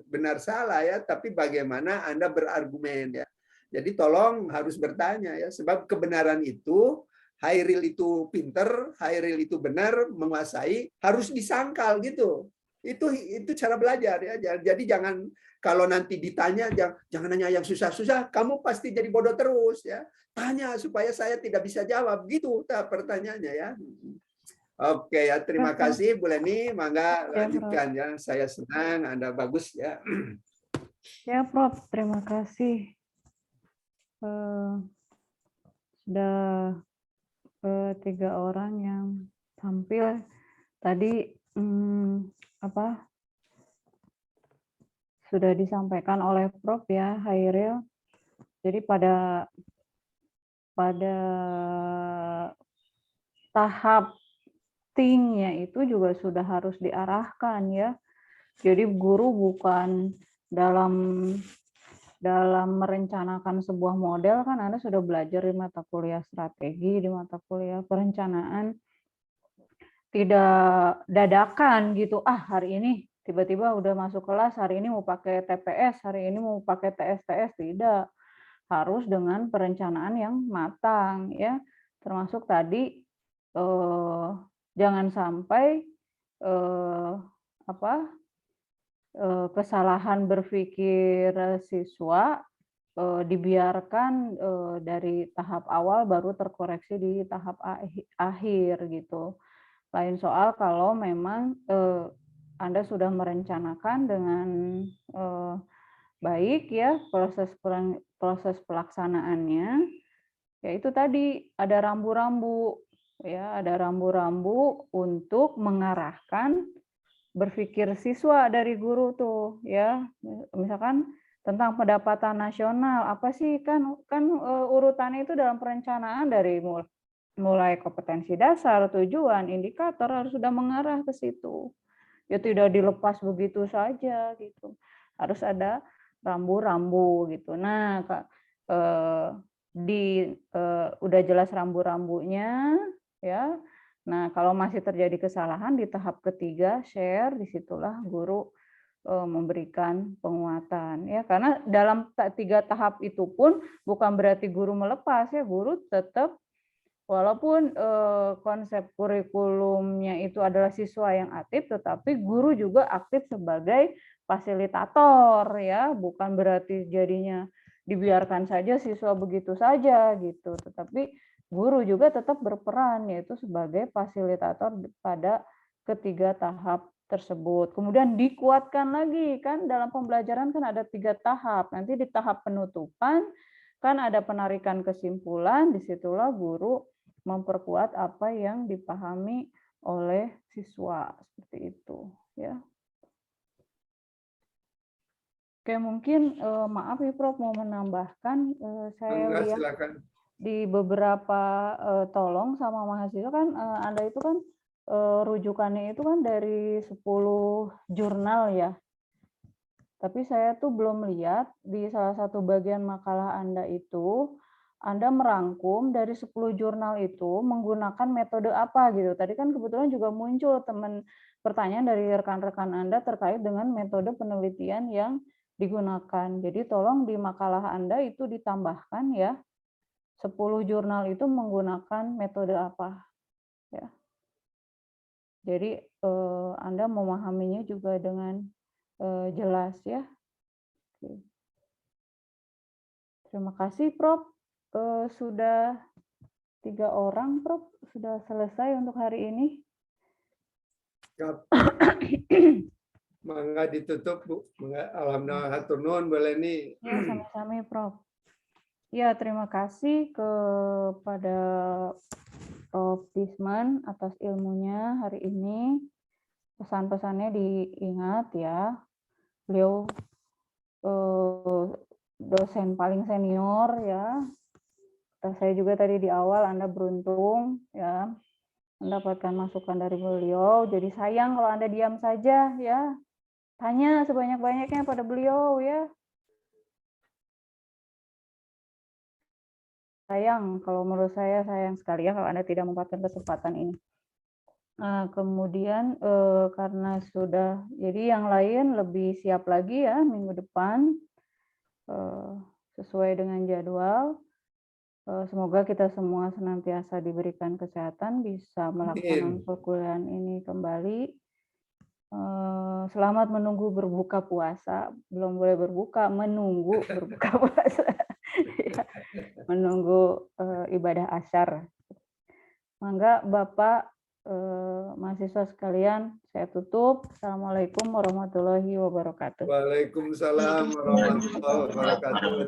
benar salah ya, tapi bagaimana Anda berargumen ya. Jadi tolong harus bertanya ya, sebab kebenaran itu, Hairil itu pinter, Hairil itu benar, menguasai, harus disangkal gitu. Itu cara belajar ya. Jadi jangan kalau nanti ditanya jangan nanya yang susah-susah, kamu pasti jadi bodoh terus ya. Tanya supaya saya tidak bisa jawab gitu pertanyaannya ya. Oke ya, terima kasih Bu Leni, mangga lanjutkan ya. Saya senang Anda bagus ya. Ya Prof, terima kasih. Sudah 3 orang yang tampil tadi sudah disampaikan oleh Prof ya, Hairil. Jadi pada tahap tingnya itu juga sudah harus diarahkan ya. Jadi guru bukan dalam merencanakan sebuah model, kan Anda sudah belajar di mata kuliah strategi, di mata kuliah perencanaan. Tidak dadakan gitu, hari ini tiba-tiba udah masuk kelas, hari ini mau pakai TPS, hari ini mau pakai TSTS, tidak. Harus dengan perencanaan yang matang ya. Termasuk tadi jangan sampai kesalahan berpikir siswa dibiarkan dari tahap awal baru terkoreksi di tahap akhir gitu. Lain soal kalau memang Anda sudah merencanakan dengan baik ya proses pelaksanaannya, ya itu tadi ada rambu-rambu ya, ada rambu-rambu untuk mengarahkan berpikir siswa dari guru tuh ya. Misalkan tentang pendapatan nasional, apa sih kan urutannya itu dalam perencanaan dari mulai kompetensi dasar, tujuan, indikator harus sudah mengarah ke situ. Ya tidak dilepas begitu saja gitu. Harus ada rambu-rambu gitu. Nah, udah jelas rambu-rambunya ya. Nah, kalau masih terjadi kesalahan di tahap ketiga share, disitulah guru memberikan penguatan ya, karena dalam 3 tahap itu pun bukan berarti guru melepas ya, guru tetap walaupun konsep kurikulumnya itu adalah siswa yang aktif, tetapi guru juga aktif sebagai fasilitator ya, bukan berarti jadinya dibiarkan saja siswa begitu saja gitu, tetapi guru juga tetap berperan yaitu sebagai fasilitator pada ketiga tahap tersebut. Kemudian dikuatkan lagi kan dalam pembelajaran kan ada 3 tahap. Nanti di tahap penutupan kan ada penarikan kesimpulan, disitulah guru memperkuat apa yang dipahami oleh siswa seperti itu ya. Oke, mungkin maaf ya Prof mau menambahkan, saya lihat Silakan. di beberapa tolong sama mahasiswa kan Anda itu kan rujukannya itu kan dari 10 jurnal ya. Tapi saya tuh belum lihat di salah satu bagian makalah Anda itu Anda merangkum dari 10 jurnal itu menggunakan metode apa gitu. Tadi kan kebetulan juga muncul pertanyaan dari rekan-rekan Anda terkait dengan metode penelitian yang digunakan. Jadi tolong di makalah Anda itu ditambahkan ya 10 jurnal itu menggunakan metode apa ya. Jadi Anda memahaminya juga dengan jelas ya. Oke. Terima kasih Prof. Sudah 3 orang Prof. Sudah selesai untuk hari ini. Mangga ditutup Bu. Alhamdulillah hatur nuhun boleh nih. Ya, sama-sama Prof. Ya, terima kasih kepada Prof. Disman atas ilmunya hari ini. Pesan-pesannya diingat ya. Beliau dosen paling senior ya. Saya juga tadi di awal Anda beruntung ya mendapatkan masukan dari beliau. Jadi sayang kalau Anda diam saja ya. Tanya sebanyak-banyaknya pada beliau ya. Sayang, kalau menurut saya sayang sekali ya kalau Anda tidak memanfaatkan kesempatan ini. Nah, kemudian karena sudah, jadi yang lain lebih siap lagi ya minggu depan sesuai dengan jadwal. Semoga kita semua senantiasa diberikan kesehatan, bisa melaksanakan perkuliahan ini kembali. Selamat menunggu berbuka puasa, belum boleh berbuka, menunggu berbuka puasa. Menunggu ibadah asyar. Mangga Bapak mahasiswa sekalian, saya tutup. Assalamualaikum warahmatullahi wabarakatuh. Waalaikumsalam warahmatullahi wabarakatuh.